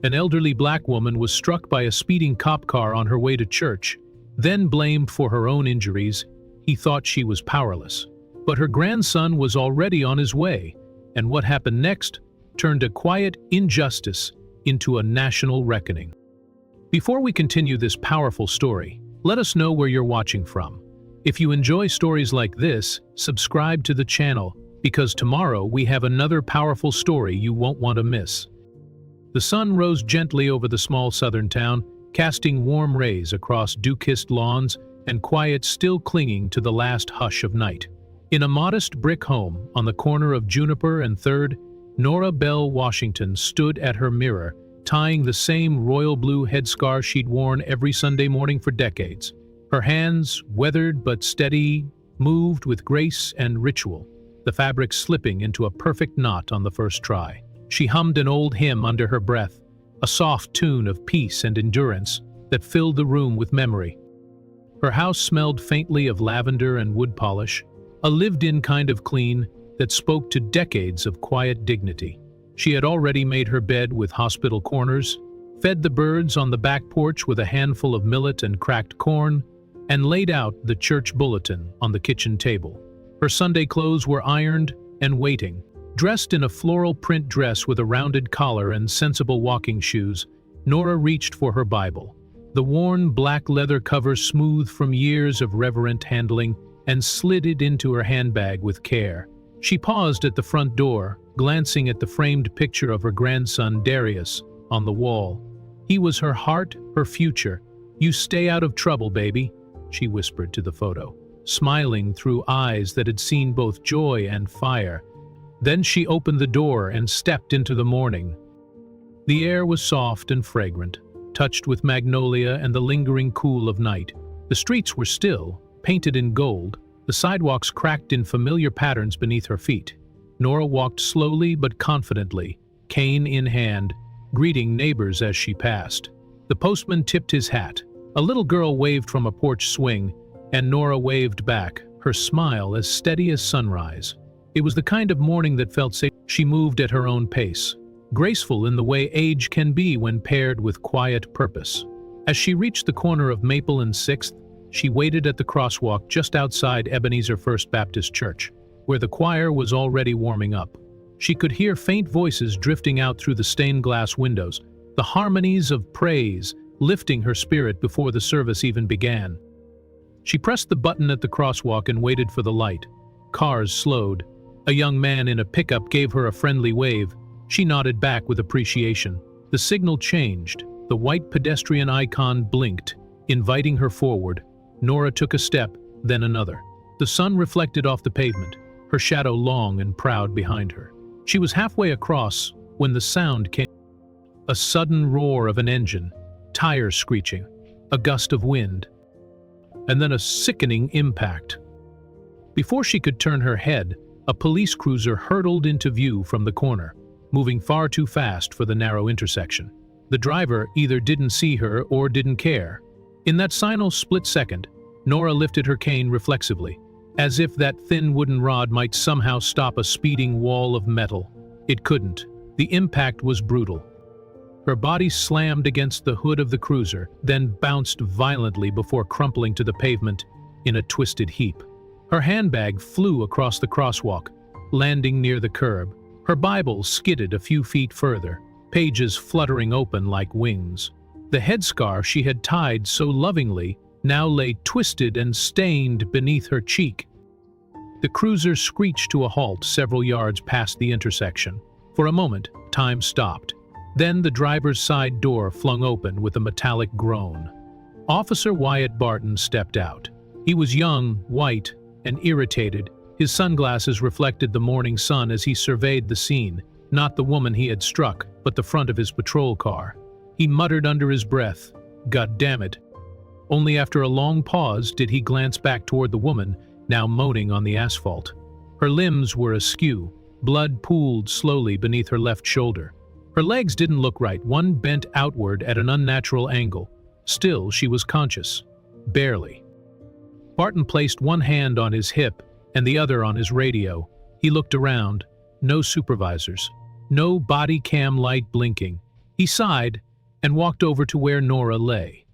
An elderly black woman was struck by a speeding cop car on her way to church. Then blamed for her own injuries, he thought she was powerless. But her grandson was already on his way, and what happened next turned a quiet injustice into a national reckoning. Before we continue this powerful story, let us know where you're watching from. If you enjoy stories like this, subscribe to the channel, because tomorrow we have another powerful story you won't want to miss. The sun rose gently over the small southern town, casting warm rays across dew-kissed lawns and quiet still clinging to the last hush of night. In a modest brick home on the corner of Juniper and 3rd, Nora Bell Washington stood at her mirror, tying the same royal blue headscarf she'd worn every Sunday morning for decades. Her hands, weathered but steady, moved with grace and ritual, the fabric slipping into a perfect knot on the first try. She hummed an old hymn under her breath, a soft tune of peace and endurance that filled the room with memory. Her house smelled faintly of lavender and wood polish, a lived-in kind of clean that spoke to decades of quiet dignity. She had already made her bed with hospital corners, fed the birds on the back porch with a handful of millet and cracked corn, and laid out the church bulletin on the kitchen table. Her Sunday clothes were ironed and waiting. Dressed in a floral print dress with a rounded collar and sensible walking shoes, Nora reached for her Bible. The worn black leather cover smoothed from years of reverent handling and slid it into her handbag with care. She paused at the front door, glancing at the framed picture of her grandson Darius on the wall. He was her heart, her future. "You stay out of trouble, baby," she whispered to the photo, smiling through eyes that had seen both joy and fire. Then she opened the door and stepped into the morning. The air was soft and fragrant, touched with magnolia and the lingering cool of night. The streets were still, painted in gold, the sidewalks cracked in familiar patterns beneath her feet. Nora walked slowly but confidently, cane in hand, greeting neighbors as she passed. The postman tipped his hat. A little girl waved from a porch swing, and Nora waved back, her smile as steady as sunrise. It was the kind of morning that felt safe. She moved at her own pace, graceful in the way age can be when paired with quiet purpose. As she reached the corner of Maple and 6th, she waited at the crosswalk just outside Ebenezer First Baptist Church, where the choir was already warming up. She could hear faint voices drifting out through the stained glass windows, the harmonies of praise lifting her spirit before the service even began. She pressed the button at the crosswalk and waited for the light. Cars slowed. A young man in a pickup gave her a friendly wave. She nodded back with appreciation. The signal changed. The white pedestrian icon blinked, inviting her forward. Nora took a step, then another. The sun reflected off the pavement, her shadow long and proud behind her. She was halfway across when the sound came. A sudden roar of an engine, tires screeching, a gust of wind, and then a sickening impact. Before she could turn her head, a police cruiser hurtled into view from the corner, moving far too fast for the narrow intersection. The driver either didn't see her or didn't care. In that final split second, Nora lifted her cane reflexively, as if that thin wooden rod might somehow stop a speeding wall of metal. It couldn't. The impact was brutal. Her body slammed against the hood of the cruiser, then bounced violently before crumpling to the pavement in a twisted heap. Her handbag flew across the crosswalk, landing near the curb. Her Bible skidded a few feet further, pages fluttering open like wings. The headscarf she had tied so lovingly now lay twisted and stained beneath her cheek. The cruiser screeched to a halt several yards past the intersection. For a moment, time stopped. Then the driver's side door flung open with a metallic groan. Officer Wyatt Barton stepped out. He was young, white, and irritated. His sunglasses reflected the morning sun as he surveyed the scene, not the woman he had struck, but the front of his patrol car. He muttered under his breath, "God damn it." Only after a long pause did he glance back toward the woman, now moaning on the asphalt. Her limbs were askew, blood pooled slowly beneath her left shoulder. Her legs didn't look right, one bent outward at an unnatural angle. Still, she was conscious. Barely. Barton placed one hand on his hip and the other on his radio. He looked around. No supervisors. No body cam light blinking. He sighed and walked over to where Nora lay.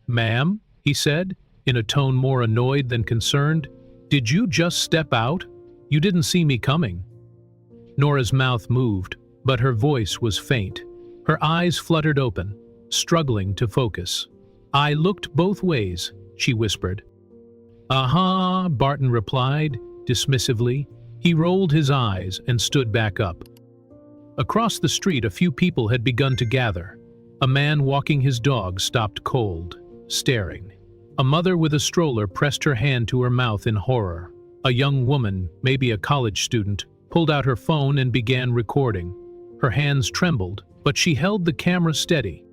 "Ma'am," he said, in a tone more annoyed than concerned, "did you just step out? You didn't see me coming." Nora's mouth moved, but her voice was faint. Her eyes fluttered open, struggling to focus. "I looked both ways," she whispered. "Uh-huh," Barton replied, dismissively. He rolled his eyes and stood back up. Across the street, a few people had begun to gather. A man walking his dog stopped cold, staring. A mother with a stroller pressed her hand to her mouth in horror. A young woman, maybe a college student, pulled out her phone and began recording. Her hands trembled, but she held the camera steady.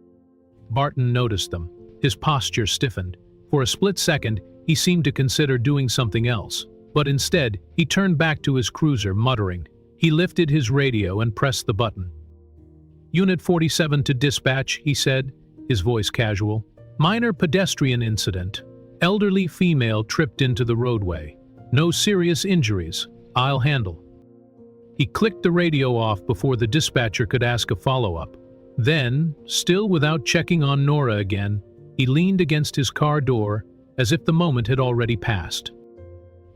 Barton noticed them. His posture stiffened. For a split second, he seemed to consider doing something else, but instead, he turned back to his cruiser, muttering. He lifted his radio and pressed the button. "Unit 47 to dispatch," he said, his voice casual. "Minor pedestrian incident. Elderly female tripped into the roadway. No serious injuries. I'll handle." He clicked the radio off before the dispatcher could ask a follow-up. Then, still without checking on Nora again, he leaned against his car door as if the moment had already passed.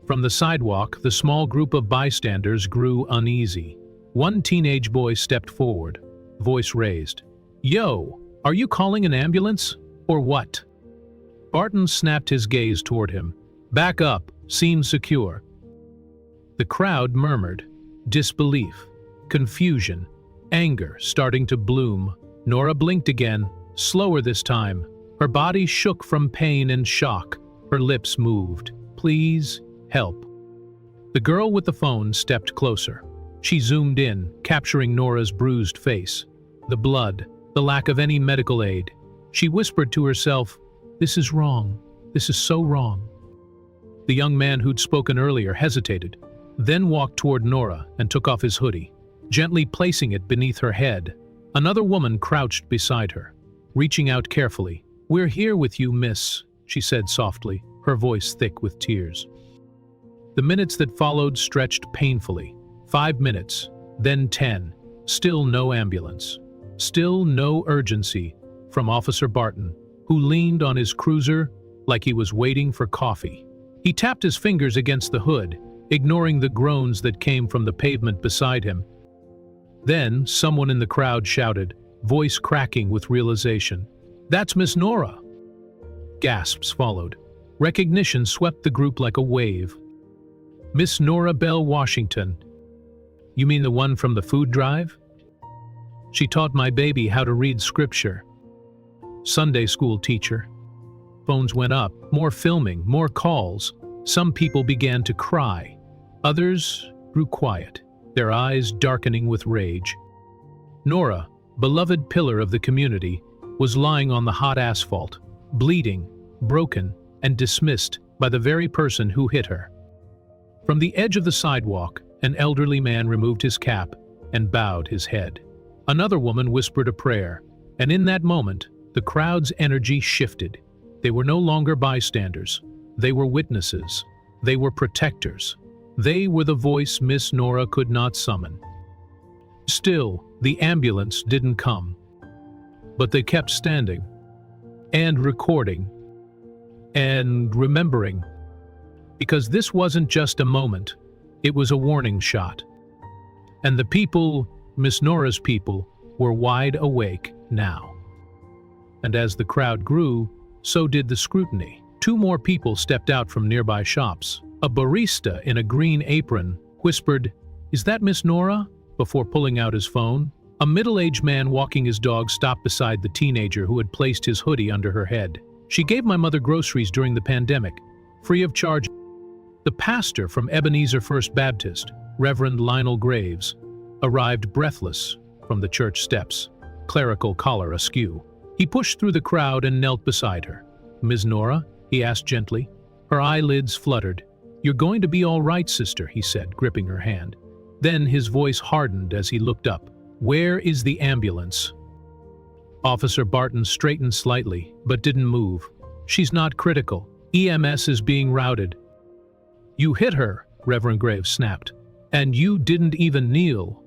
From the sidewalk, the small group of bystanders grew uneasy. One teenage boy stepped forward, voice raised. "Yo, are you calling an ambulance? Or what?" Barton snapped his gaze toward him. "Back up, scene secure." The crowd murmured. Disbelief, confusion, anger starting to bloom. Nora blinked again, slower this time. Her body shook from pain and shock. Her lips moved. "Please, help." The girl with the phone stepped closer. She zoomed in, capturing Nora's bruised face. The blood, the lack of any medical aid. She whispered to herself, "This is wrong. This is so wrong." The young man who'd spoken earlier hesitated, then walked toward Nora and took off his hoodie, gently placing it beneath her head. Another woman crouched beside her, reaching out carefully. "We're here with you, miss," she said softly, her voice thick with tears. The minutes that followed stretched painfully. 5 minutes, then 10. Still no ambulance. Still no urgency from Officer Barton, who leaned on his cruiser like he was waiting for coffee. He tapped his fingers against the hood, ignoring the groans that came from the pavement beside him. Then, someone in the crowd shouted, voice cracking with realization, "That's Miss Nora!" Gasps followed. Recognition swept the group like a wave. "Miss Nora Bell Washington. You mean the one from the food drive? She taught my baby how to read scripture. Sunday school teacher." Phones went up, more filming, more calls. Some people began to cry. Others grew quiet, their eyes darkening with rage. Nora, beloved pillar of the community, was lying on the hot asphalt, bleeding, broken, and dismissed by the very person who hit her. From the edge of the sidewalk, an elderly man removed his cap and bowed his head. Another woman whispered a prayer, and in that moment, the crowd's energy shifted. They were no longer bystanders. They were witnesses. They were protectors. They were the voice Miss Nora could not summon. Still, the ambulance didn't come. But they kept standing, and recording, and remembering. Because this wasn't just a moment, it was a warning shot. And the people, Miss Nora's people, were wide awake now. And as the crowd grew, so did the scrutiny. 2 more people stepped out from nearby shops. A barista in a green apron whispered, "Is that Miss Nora?" before pulling out his phone. A middle-aged man walking his dog stopped beside the teenager who had placed his hoodie under her head. "She gave my mother groceries during the pandemic, free of charge." The pastor from Ebenezer First Baptist, Reverend Lionel Graves, arrived breathless from the church steps, clerical collar askew. He pushed through the crowd and knelt beside her. "Ms. Nora?" he asked gently. Her eyelids fluttered. "You're going to be all right, sister," he said, gripping her hand. Then his voice hardened as he looked up. "Where is the ambulance?" Officer Barton straightened slightly, but didn't move. "She's not critical. EMS is being routed." "You hit her," Reverend Graves snapped. "And you didn't even kneel."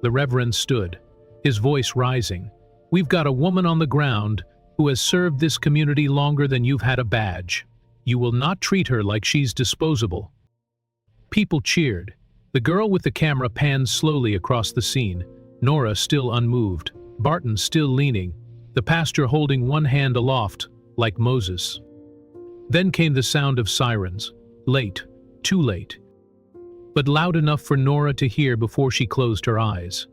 The Reverend stood, his voice rising. "We've got a woman on the ground who has served this community longer than you've had a badge. You will not treat her like she's disposable." People cheered. The girl with the camera panned slowly across the scene, Nora still unmoved, Barton still leaning, the pastor holding one hand aloft, like Moses. Then came the sound of sirens. Late, too late, but loud enough for Nora to hear before she closed her eyes.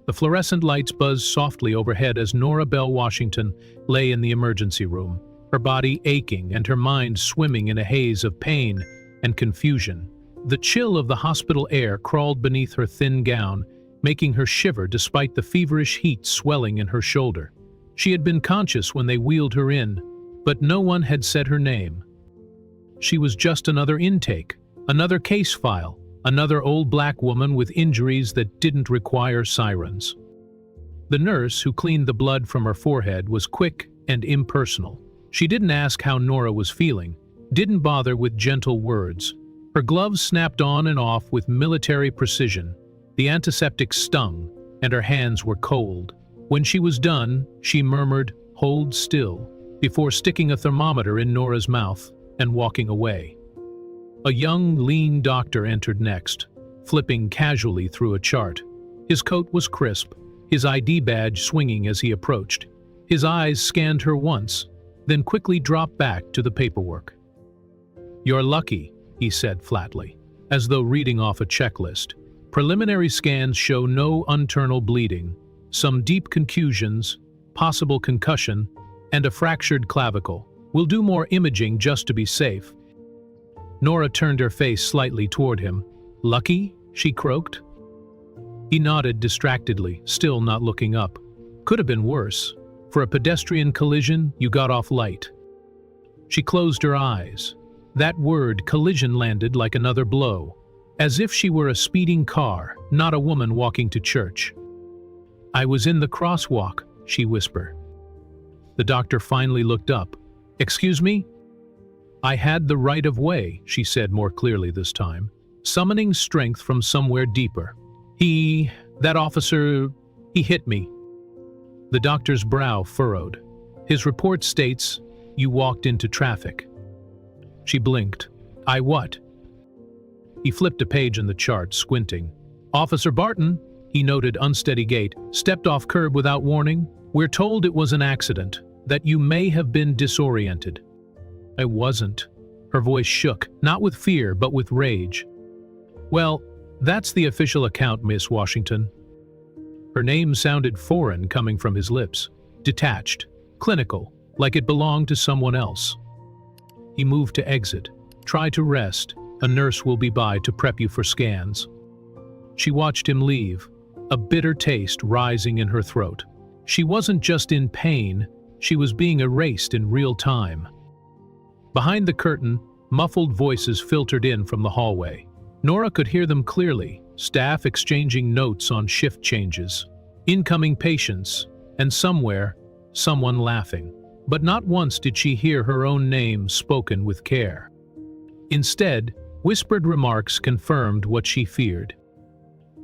The fluorescent lights buzzed softly overhead as Nora Bell Washington lay in the emergency room, her body aching and her mind swimming in a haze of pain and confusion. The chill of the hospital air crawled beneath her thin gown, making her shiver despite the feverish heat swelling in her shoulder. She had been conscious when they wheeled her in, but no one had said her name. She was just another intake, another case file, another old black woman with injuries that didn't require sirens. The nurse who cleaned the blood from her forehead was quick and impersonal. She didn't ask how Nora was feeling, didn't bother with gentle words. Her gloves snapped on and off with military precision. The antiseptic stung, and her hands were cold. When she was done, she murmured, "Hold still," before sticking a thermometer in Nora's mouth and walking away. A young, lean doctor entered next, flipping casually through a chart. His coat was crisp, his ID badge swinging as he approached. His eyes scanned her once, then quickly dropped back to the paperwork. "You're lucky," he said flatly, as though reading off a checklist. "Preliminary scans show no internal bleeding, some deep contusions, possible concussion, and a fractured clavicle. We'll do more imaging just to be safe." Nora turned her face slightly toward him. "Lucky?" she croaked. He nodded distractedly, still not looking up. "Could have been worse. For a pedestrian collision, you got off light." She closed her eyes. That word, collision, landed like another blow, as if she were a speeding car, not a woman walking to church. "I was in the crosswalk," she whispered. The doctor finally looked up. "Excuse me?" "I had the right of way," she said more clearly this time, summoning strength from somewhere deeper. That officer, he hit me." The doctor's brow furrowed. "His report states you walked into traffic." She blinked. "I what?" He flipped a page in the chart, squinting. "Officer Barton," he noted, unsteady gait, "stepped off curb without warning. We're told it was an accident, that you may have been disoriented." "I wasn't." Her voice shook, not with fear, but with rage. "Well, that's the official account, Miss Washington." Her name sounded foreign coming from his lips, detached, clinical, like it belonged to someone else. He moved to exit. "Try to rest. A nurse will be by to prep you for scans." She watched him leave, a bitter taste rising in her throat. She wasn't just in pain, she was being erased in real time. Behind the curtain, muffled voices filtered in from the hallway. Nora could hear them clearly, staff exchanging notes on shift changes, incoming patients, and somewhere, someone laughing. But not once did she hear her own name spoken with care. Instead, whispered remarks confirmed what she feared.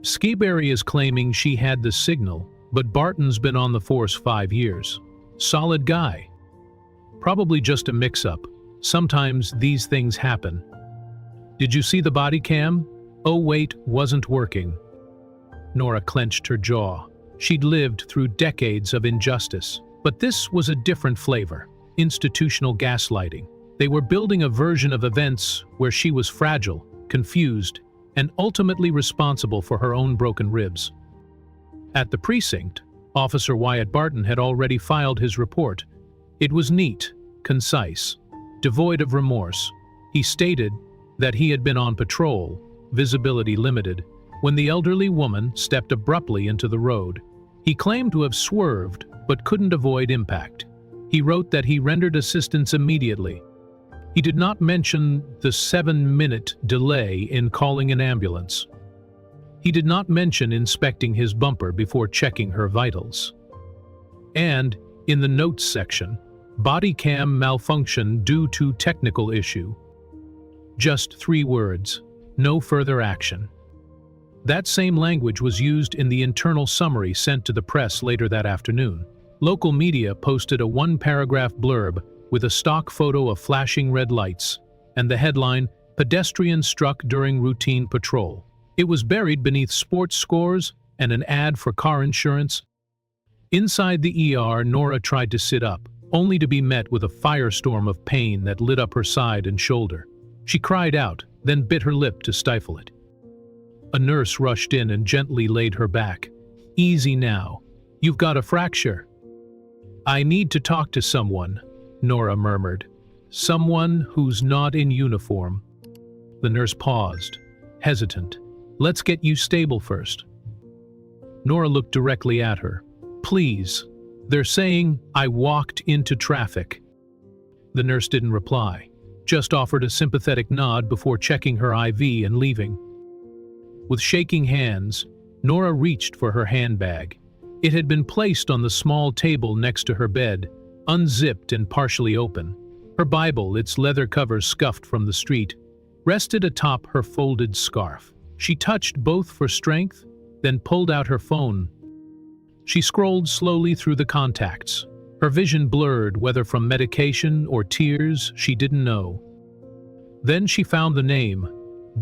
"Skiberry is claiming she had the signal, but Barton's been on the force 5 years. Solid guy. Probably just a mix-up. Sometimes these things happen." "Did you see the body cam?" "Oh wait, wasn't working." Nora clenched her jaw. She'd lived through decades of injustice. But this was a different flavor. Institutional gaslighting. They were building a version of events where she was fragile, confused, and ultimately responsible for her own broken ribs. At the precinct, Officer Wyatt Barton had already filed his report. It was neat, concise, devoid of remorse. He stated that he had been on patrol, visibility limited, when the elderly woman stepped abruptly into the road. He claimed to have swerved, but couldn't avoid impact. He wrote that he rendered assistance immediately. He did not mention the 7-minute delay in calling an ambulance. He did not mention inspecting his bumper before checking her vitals. And, in the notes section, body cam malfunction due to technical issue. Just 3 words, no further action. That same language was used in the internal summary sent to the press later that afternoon. Local media posted a one-paragraph blurb with a stock photo of flashing red lights, and the headline, "Pedestrian Struck During Routine Patrol." It was buried beneath sports scores and an ad for car insurance. Inside the ER, Nora tried to sit up, only to be met with a firestorm of pain that lit up her side and shoulder. She cried out, then bit her lip to stifle it. A nurse rushed in and gently laid her back. "Easy now. You've got a fracture." "I need to talk to someone," Nora murmured. "Someone who's not in uniform." The nurse paused, hesitant. "Let's get you stable first." Nora looked directly at her. "Please. They're saying I walked into traffic." The nurse didn't reply, just offered a sympathetic nod before checking her IV and leaving. With shaking hands, Nora reached for her handbag. It had been placed on the small table next to her bed, unzipped and partially open. Her Bible, its leather cover scuffed from the street, rested atop her folded scarf. She touched both for strength, then pulled out her phone. She scrolled slowly through the contacts. Her vision blurred, whether from medication or tears, she didn't know. Then she found the name,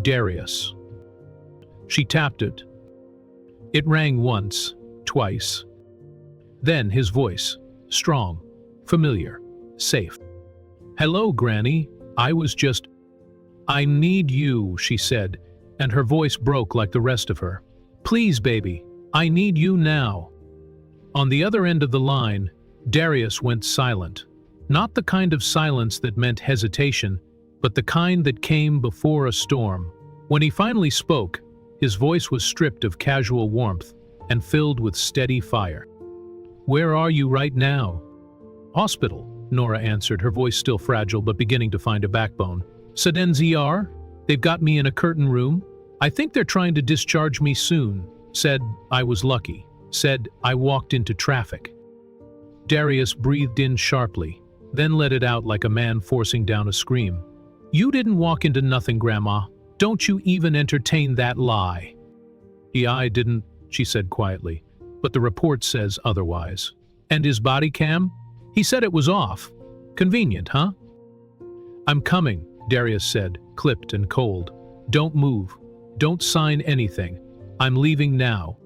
Darius. She tapped it. It rang once, twice. Then his voice, strong, familiar, safe. "Hello, Granny. I need you," she said, and her voice broke like the rest of her. "Please, baby, I need you now." On the other end of the line, Darius went silent. Not the kind of silence that meant hesitation, but the kind that came before a storm. When he finally spoke, his voice was stripped of casual warmth and filled with steady fire. "Where are you right now?" "Hospital," Nora answered, her voice still fragile but beginning to find a backbone. "Sudden ZR? They've got me in a curtain room. I think they're trying to discharge me soon. Said I was lucky. Said I walked into traffic." Darius breathed in sharply, then let it out like a man forcing down a scream. "You didn't walk into nothing, Grandma. Don't you even entertain that lie." "I didn't," she said quietly, "but the report says otherwise." "And his body cam? He said it was off. Convenient, huh?" "I'm coming," Darius said, clipped and cold. "Don't move. Don't sign anything. I'm leaving now."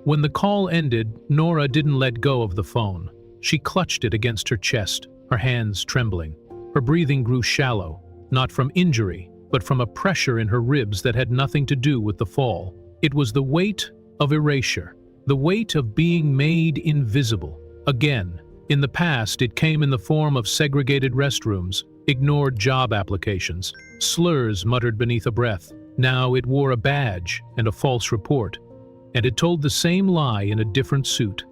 When the call ended, Nora didn't let go of the phone. She clutched it against her chest, her hands trembling. Her breathing grew shallow, not from injury, but from a pressure in her ribs that had nothing to do with the fall. It was the weight of erasure, the weight of being made invisible. Again, in the past it came in the form of segregated restrooms, ignored job applications, slurs muttered beneath a breath. Now it wore a badge and a false report, and it told the same lie in a different suit.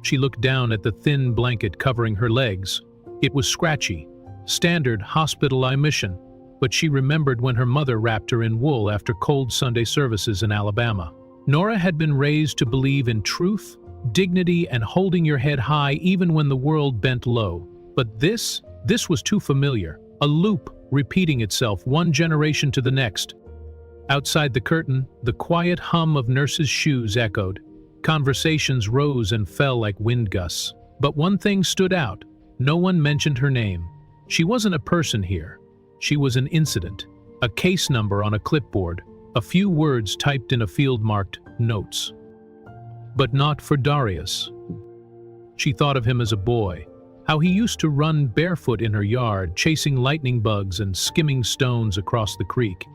She looked down at the thin blanket covering her legs. It was scratchy, standard hospital mission, but she remembered when her mother wrapped her in wool after cold Sunday services in Alabama. Nora had been raised to believe in truth, dignity, and holding your head high even when the world bent low. But this was too familiar, a loop repeating itself one generation to the next. Outside the curtain, the quiet hum of nurses' shoes echoed. Conversations rose and fell like wind gusts. But one thing stood out. No one mentioned her name. She wasn't a person here. She was an incident, a case number on a clipboard, a few words typed in a field marked notes. But not for Darius. She thought of him as a boy, how he used to run barefoot in her yard, chasing lightning bugs and skimming stones across the creek.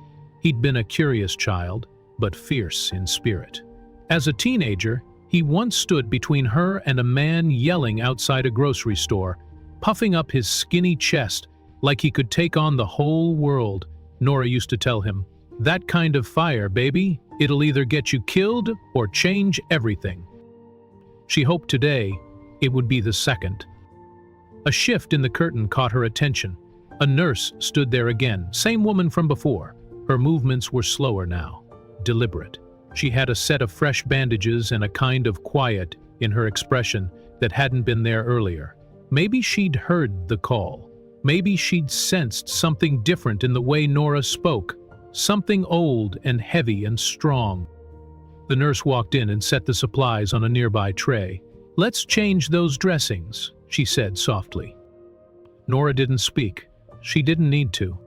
He'd been a curious child, but fierce in spirit. As a teenager, he once stood between her and a man yelling outside a grocery store, puffing up his skinny chest like he could take on the whole world. Nora used to tell him, "That kind of fire, baby, it'll either get you killed or change everything." She hoped today it would be the second. A shift in the curtain caught her attention. A nurse stood there again, same woman from before. Her movements were slower now, deliberate. She had a set of fresh bandages and a kind of quiet in her expression that hadn't been there earlier. Maybe she'd heard the call. Maybe she'd sensed something different in the way Nora spoke, something old and heavy and strong. The nurse walked in and set the supplies on a nearby tray. "Let's change those dressings," she said softly. Nora didn't speak. She didn't need to.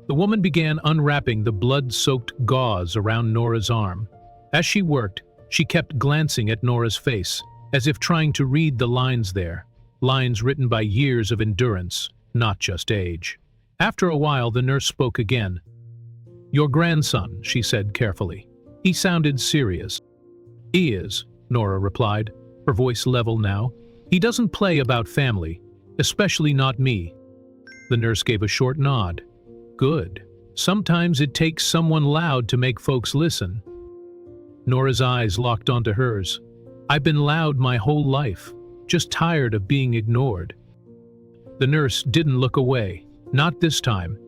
The woman began unwrapping the blood-soaked gauze around Nora's arm. As she worked, she kept glancing at Nora's face, as if trying to read the lines there, lines written by years of endurance, not just age. After a while, the nurse spoke again. "Your grandson," she said carefully. He sounded serious. "He is," Nora replied, her voice level now. "He doesn't play about family, especially not me." The nurse gave a short nod. "Good. Sometimes it takes someone loud to make folks listen." Nora's eyes locked onto hers. "I've been loud my whole life, just tired of being ignored." The nurse didn't look away, not this time.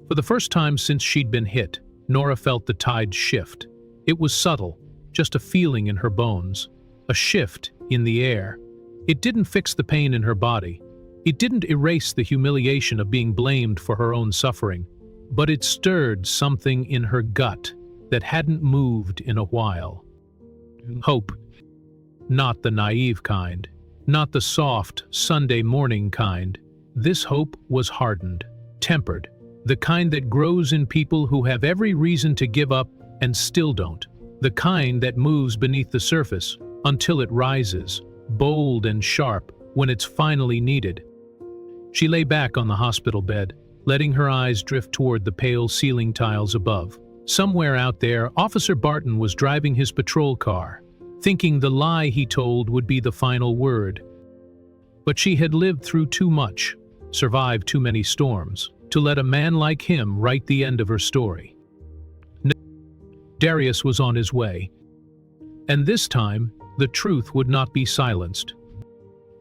For the first time since she'd been hit, Nora felt the tide shift. It was subtle, just a feeling in her bones, a shift in the air. It didn't fix the pain in her body. It didn't erase the humiliation of being blamed for her own suffering, but it stirred something in her gut that hadn't moved in a while. Hope. Not the naive kind, not the soft, Sunday morning kind. This hope was hardened, tempered, the kind that grows in people who have every reason to give up and still don't, the kind that moves beneath the surface until it rises, bold and sharp when it's finally needed. She lay back on the hospital bed, letting her eyes drift toward the pale ceiling tiles above. Somewhere out there, Officer Barton was driving his patrol car, thinking the lie he told would be the final word. But she had lived through too much, survived too many storms, to let a man like him write the end of her story. Darius was on his way. And this time, the truth would not be silenced.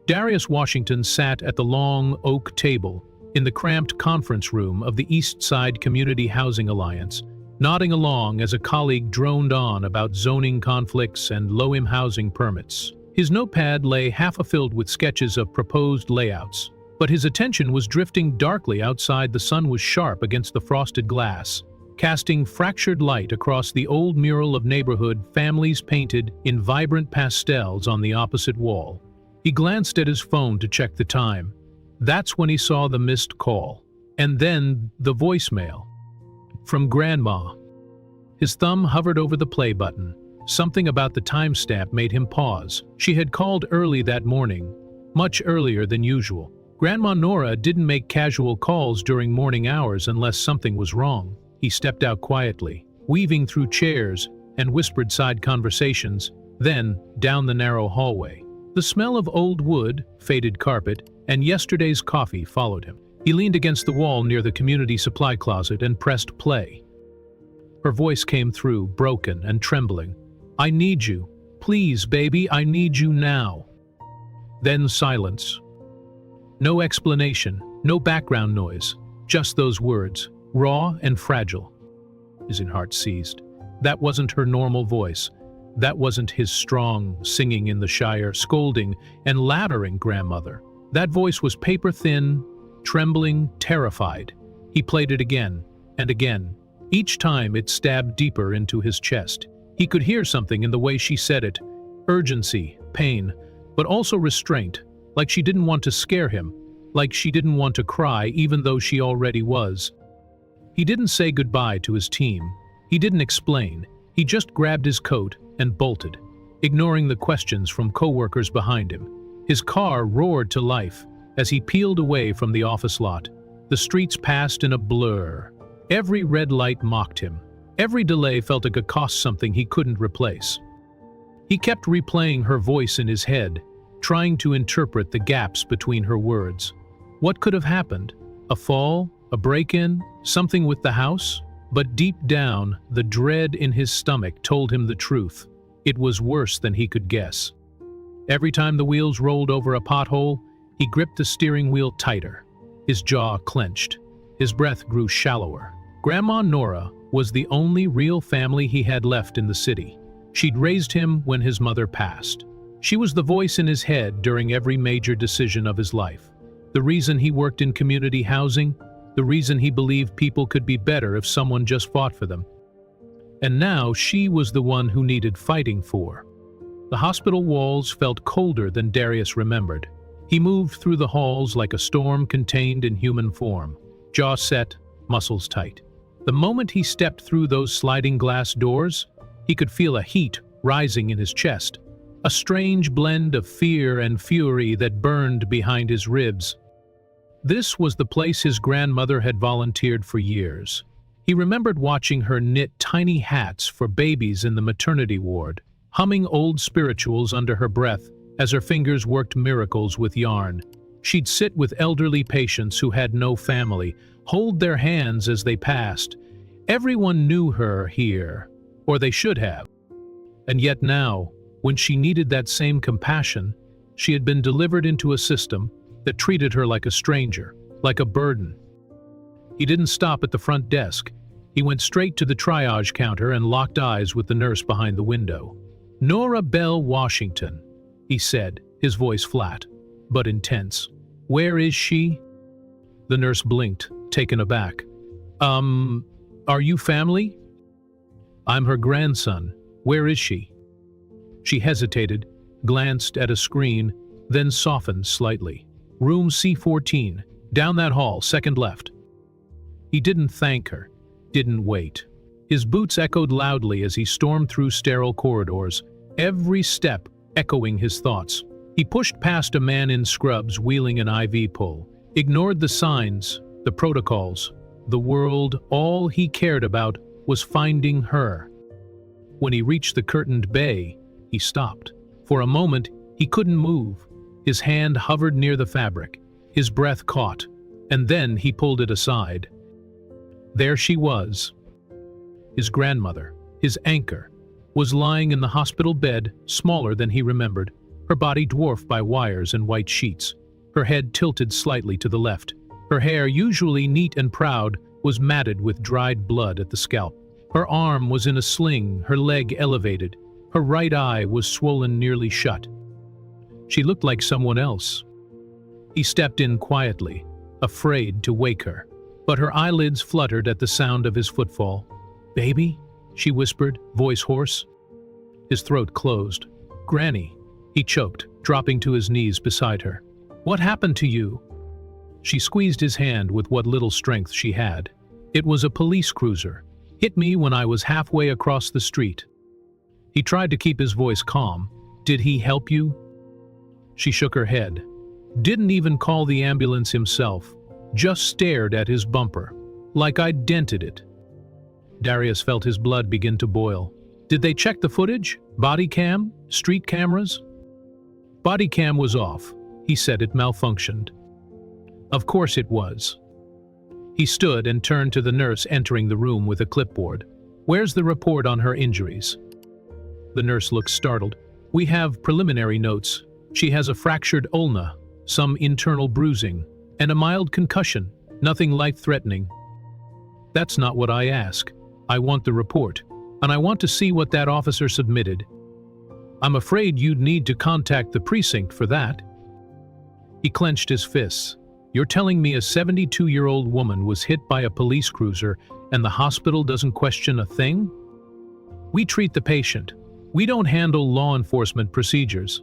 Darius Washington sat at the long oak table in the cramped conference room of the East Side Community Housing Alliance, nodding along as a colleague droned on about zoning conflicts and low-income housing permits. His notepad lay half-filled with sketches of proposed layouts, but his attention was drifting darkly outside. The sun was sharp against the frosted glass, casting fractured light across the old mural of neighborhood families painted in vibrant pastels on the opposite wall. He glanced at his phone to check the time. That's when he saw the missed call, and then the voicemail. From Grandma. His thumb hovered over the play button. Something about the timestamp made him pause. She had called early that morning, much earlier than usual. Grandma Nora didn't make casual calls during morning hours unless something was wrong. He stepped out quietly, weaving through chairs and whispered side conversations, then down the narrow hallway. The smell of old wood, faded carpet, and yesterday's coffee followed him. He leaned against the wall near the community supply closet and pressed play. Her voice came through, broken and trembling. "I need you. Please, baby, I need you now." Then silence. No explanation, no background noise, just those words, raw and fragile. His heart seized. That wasn't her normal voice. That wasn't his strong, singing in the Shire, scolding and laddering grandmother. That voice was paper-thin, trembling, terrified. He played it again and again. Each time it stabbed deeper into his chest. He could hear something in the way she said it. Urgency, pain, but also restraint, like she didn't want to scare him, like she didn't want to cry even though she already was. He didn't say goodbye to his team. He didn't explain. He just grabbed his coat and bolted, ignoring the questions from coworkers behind him. His car roared to life as he peeled away from the office lot. The streets passed in a blur. Every red light mocked him. Every delay felt like it cost something he couldn't replace. He kept replaying her voice in his head, trying to interpret the gaps between her words. What could have happened? A fall? A break-in? Something with the house? But deep down, the dread in his stomach told him the truth. It was worse than he could guess. Every time the wheels rolled over a pothole, he gripped the steering wheel tighter. His jaw clenched. His breath grew shallower. Grandma Nora was the only real family he had left in the city. She'd raised him when his mother passed. She was the voice in his head during every major decision of his life. The reason he worked in community housing, the reason he believed people could be better if someone just fought for them. And now she was the one who needed fighting for. The hospital walls felt colder than Darius remembered. He moved through the halls like a storm contained in human form, jaw set, muscles tight. The moment he stepped through those sliding glass doors, he could feel a heat rising in his chest, a strange blend of fear and fury that burned behind his ribs. This was the place his grandmother had volunteered for years. He remembered watching her knit tiny hats for babies in the maternity ward, humming old spirituals under her breath as her fingers worked miracles with yarn. She'd sit with elderly patients who had no family, hold their hands as they passed. Everyone knew her here, or they should have. And yet now, when she needed that same compassion, she had been delivered into a system that treated her like a stranger, like a burden. He didn't stop at the front desk. He went straight to the triage counter and locked eyes with the nurse behind the window. "Nora Bell Washington," he said, his voice flat, but intense. "Where is she?" The nurse blinked, taken aback. Are you family?" "I'm her grandson. Where is she?" She hesitated, glanced at a screen, then softened slightly. "Room C14, down that hall, second left." He didn't thank her, didn't wait. His boots echoed loudly as he stormed through sterile corridors, every step echoing his thoughts. He pushed past a man in scrubs wheeling an IV pole, ignored the signs, the protocols, the world. All he cared about was finding her. When he reached the curtained bay, he stopped. For a moment, he couldn't move. His hand hovered near the fabric, his breath caught, and then he pulled it aside. There she was. His grandmother, his anchor, was lying in the hospital bed, smaller than he remembered, her body dwarfed by wires and white sheets, her head tilted slightly to the left. Her hair, usually neat and proud, was matted with dried blood at the scalp. Her arm was in a sling, her leg elevated. Her right eye was swollen nearly shut. She looked like someone else. He stepped in quietly, afraid to wake her, but her eyelids fluttered at the sound of his footfall. "Baby?" she whispered, voice hoarse. His throat closed. "Granny," he choked, dropping to his knees beside her. "What happened to you?" She squeezed his hand with what little strength she had. "It was a police cruiser. Hit me when I was halfway across the street." He tried to keep his voice calm. "Did he help you?" She shook her head. Didn't even call the ambulance himself. Just stared at his bumper, like I'd dented it. Darius felt his blood begin to boil. "Did they check the footage? Body cam? Street cameras?" "Body cam was off," he said. "It malfunctioned." Of course it was. He stood and turned to the nurse entering the room with a clipboard. "Where's the report on her injuries?" The nurse looked startled. "We have preliminary notes. She has a fractured ulna, some internal bruising, and a mild concussion, nothing life-threatening." "That's not what I ask. I want the report, and I want to see what that officer submitted." "I'm afraid you'd need to contact the precinct for that." He clenched his fists. "You're telling me a 72-year-old woman was hit by a police cruiser and the hospital doesn't question a thing? We treat the patient. We don't handle law enforcement procedures."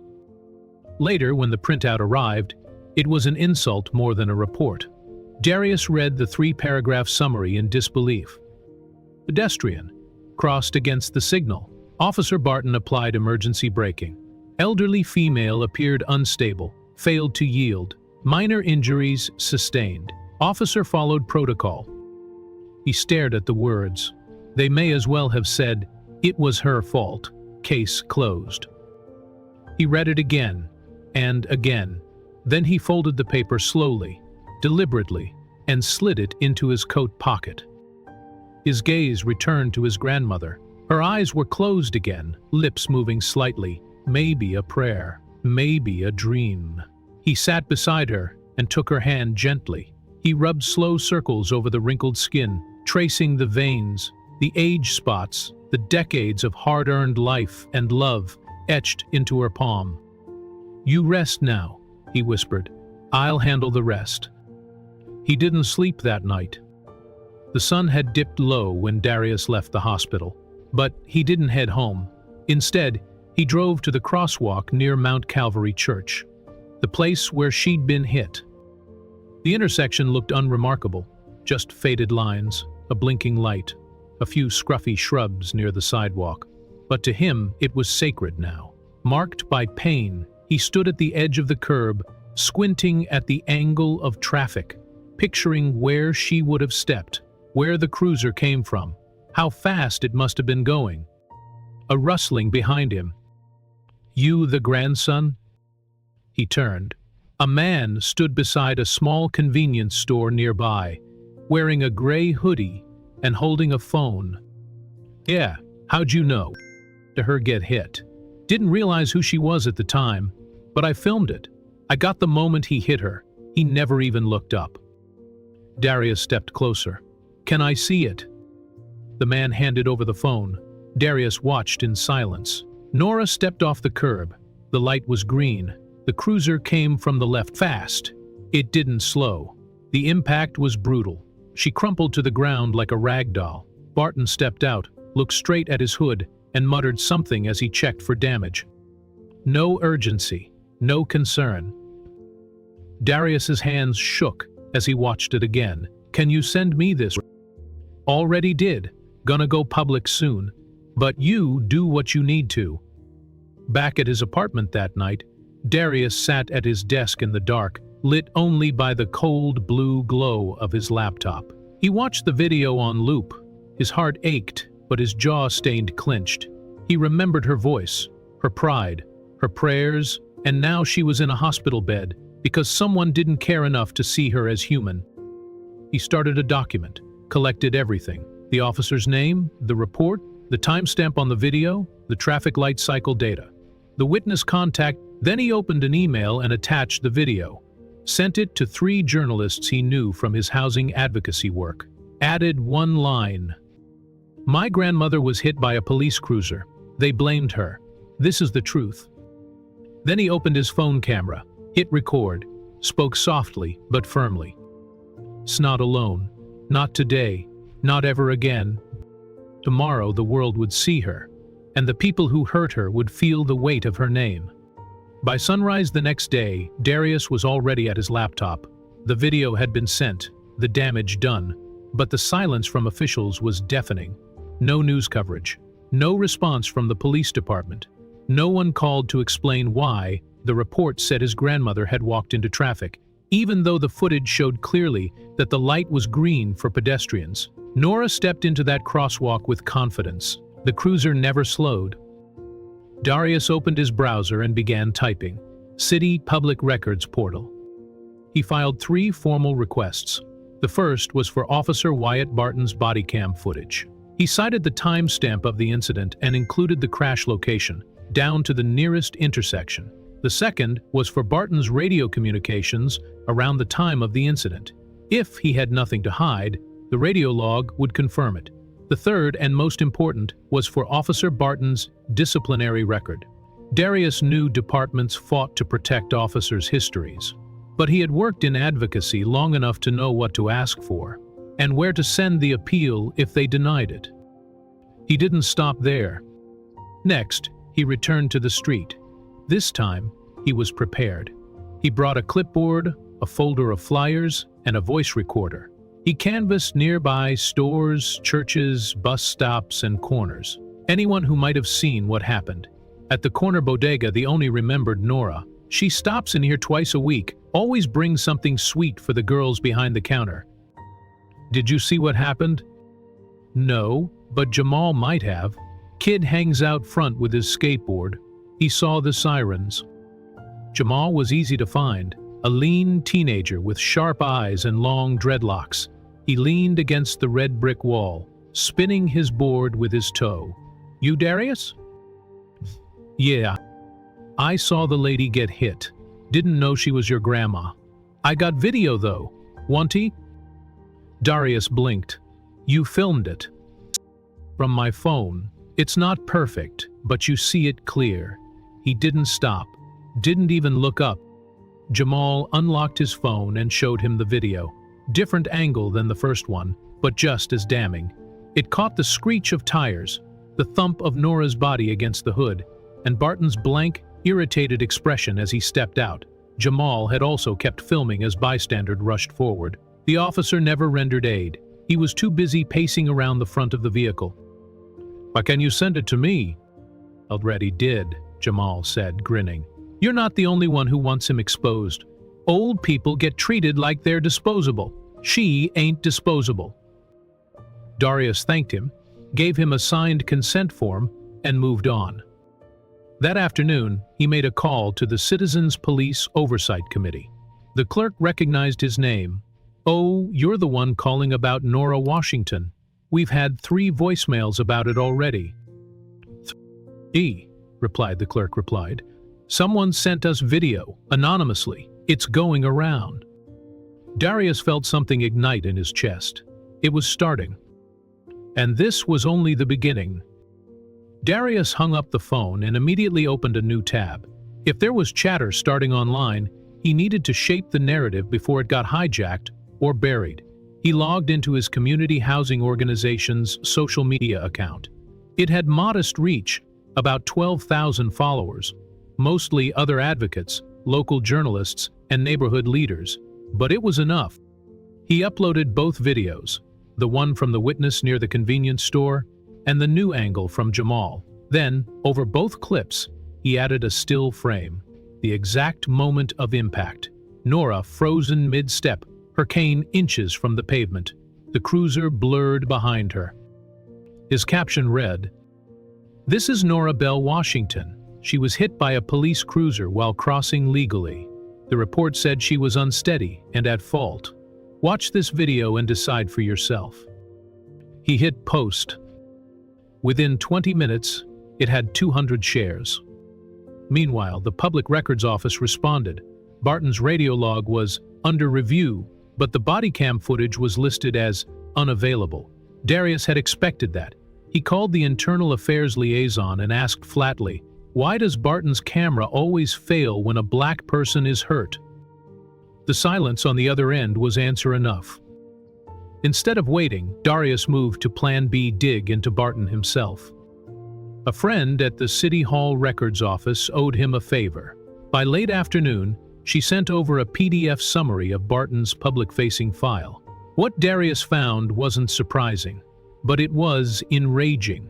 Later, when the printout arrived, it was an insult more than a report. Darius read the 3-paragraph summary in disbelief. Pedestrian crossed against the signal. Officer Barton applied emergency braking. Elderly female appeared unstable, failed to yield. Minor injuries sustained. Officer followed protocol. He stared at the words. They may as well have said, "It was her fault. Case closed." He read it again and again. Then he folded the paper slowly, deliberately, and slid it into his coat pocket. His gaze returned to his grandmother. Her eyes were closed again, lips moving slightly. Maybe a prayer, maybe a dream. He sat beside her and took her hand gently. He rubbed slow circles over the wrinkled skin, tracing the veins, the age spots, the decades of hard-earned life and love etched into her palm. "You rest now," he whispered. "I'll handle the rest." He didn't sleep that night. The sun had dipped low when Darius left the hospital. But he didn't head home. Instead, he drove to the Crosswalk near Mount Calvary Church, the place where she'd been hit. The intersection looked unremarkable, just faded lines, a blinking light, a few scruffy shrubs near the sidewalk. But to him, it was sacred now. Marked by pain, he stood at the edge of the curb, squinting at the angle of traffic, picturing where she would have stepped, where the cruiser came from, how fast it must have been going. A rustling behind him. "You the grandson?" He turned. A man stood beside a small convenience store nearby, wearing a gray hoodie and holding a phone. "Yeah, how'd you know?" To her get hit. "Didn't realize who she was at the time, but I filmed it. I got the moment he hit her. He never even looked up." Darius stepped closer. "Can I see it?" The man handed over the phone. Darius watched in silence. Nora stepped off the curb. The light was green. The cruiser came from the left fast. It didn't slow. The impact was brutal. She crumpled to the ground like a rag doll. Barton stepped out, looked straight at his hood, and muttered something as he checked for damage. No urgency, no concern. Darius's hands shook as he watched it again. "Can you send me this?" "Already did. Gonna go public soon. But you do what you need to." Back at his apartment that night, Darius sat at his desk in the dark, lit only by the cold blue glow of his laptop. He watched the video on loop. His heart ached, but his jaw stayed clenched. He remembered her voice, her pride, her prayers, and now she was in a hospital bed because someone didn't care enough to see her as human. He started a document, collected everything: the officer's name, the report, the timestamp on the video, the traffic light cycle data, the witness contact. Then he opened an email and attached the video. Sent it to 3 journalists he knew from his housing advocacy work. Added one line: "My grandmother was hit by a police cruiser. They blamed her. This is the truth." Then he opened his phone camera, hit record, spoke softly but firmly. "Not alone. Not today. Not ever again. Tomorrow the world would see her, and the people who hurt her would feel the weight of her name." By sunrise the next day, Darius was already at his laptop. The video had been sent, the damage done, but the silence from officials was deafening. No news coverage, no response from the police department. No one called to explain why. The report said his grandmother had walked into traffic, even though the footage showed clearly that the light was green for pedestrians. Nora stepped into that crosswalk with confidence. The cruiser never slowed. Darius opened his browser and began typing. City Public Records Portal. He filed 3 formal requests. The first was for Officer Wyatt Barton's body cam footage. He cited the timestamp of the incident and included the crash location, down to the nearest intersection. The second was for Barton's radio communications around the time of the incident. If he had nothing to hide, the radio log would confirm it. The third, and most important, was for Officer Barton's disciplinary record. Darius knew departments fought to protect officers' histories, but he had worked in advocacy long enough to know what to ask for, and where to send the appeal if they denied it. He didn't stop there. Next, he returned to the street. This time, he was prepared. He brought a clipboard, a folder of flyers, and a voice recorder. He canvassed nearby stores, churches, bus stops, and corners. Anyone who might have seen what happened. At the corner bodega, the owner remembered Nora. "She stops in here twice a week, always brings something sweet for the girls behind the counter." "Did you see what happened?" "No, but Jamal might have. Kid hangs out front with his skateboard. He saw the sirens." Jamal was easy to find. A lean teenager with sharp eyes and long dreadlocks. He leaned against the red brick wall, spinning his board with his toe. "You Darius?" "Yeah. I saw the lady get hit. Didn't know she was your grandma. I got video though. Want he?" Darius blinked. "You filmed it." "From my phone. It's not perfect, but you see it clear." He didn't stop. Didn't even look up. Jamal unlocked his phone and showed him the video. Different angle than the first one, but just as damning. It caught the screech of tires, the thump of Nora's body against the hood, and Barton's blank, irritated expression as he stepped out. Jamal had also kept filming as bystanders rushed forward. The officer never rendered aid. He was too busy pacing around the front of the vehicle. "Why can't you send it to me?" "Already did," Jamal said, grinning. "You're not the only one who wants him exposed. Old people get treated like they're disposable. She ain't disposable." Darius thanked him, gave him a signed consent form, and moved on. That afternoon, he made a call to the Citizens Police Oversight Committee. The clerk recognized his name. "Oh, you're the one calling about Nora Washington. We've had 3 voicemails about it already." "3," the clerk replied. "Someone sent us video, anonymously. It's going around." Darius felt something ignite in his chest. It was starting. And this was only the beginning. Darius hung up the phone and immediately opened a new tab. If there was chatter starting online, he needed to shape the narrative before it got hijacked or buried. He logged into his community housing organization's social media account. It had modest reach, about 12,000 followers, mostly other advocates, local journalists, and neighborhood leaders, but it was enough. He uploaded both videos, the one from the witness near the convenience store and the new angle from Jamal. Then, over both clips, he added a still frame, the exact moment of impact. Nora frozen mid-step, her cane inches from the pavement, the cruiser blurred behind her. His caption read, "This is Nora Bell Washington. She was hit by a police cruiser while crossing legally. The report said she was unsteady and at fault. Watch this video and decide for yourself." He hit post. Within 20 minutes, it had 200 shares. Meanwhile, the Public Records Office responded. Barton's radio log was under review, but the body cam footage was listed as unavailable. Darius had expected that. He called the Internal Affairs liaison and asked flatly, "Why does Barton's camera always fail when a black person is hurt?" The silence on the other end was answer enough. Instead of waiting, Darius moved to Plan B dig into Barton himself. A friend at the City Hall Records Office owed him a favor. By late afternoon, she sent over a PDF summary of Barton's public-facing file. What Darius found wasn't surprising, but it was enraging.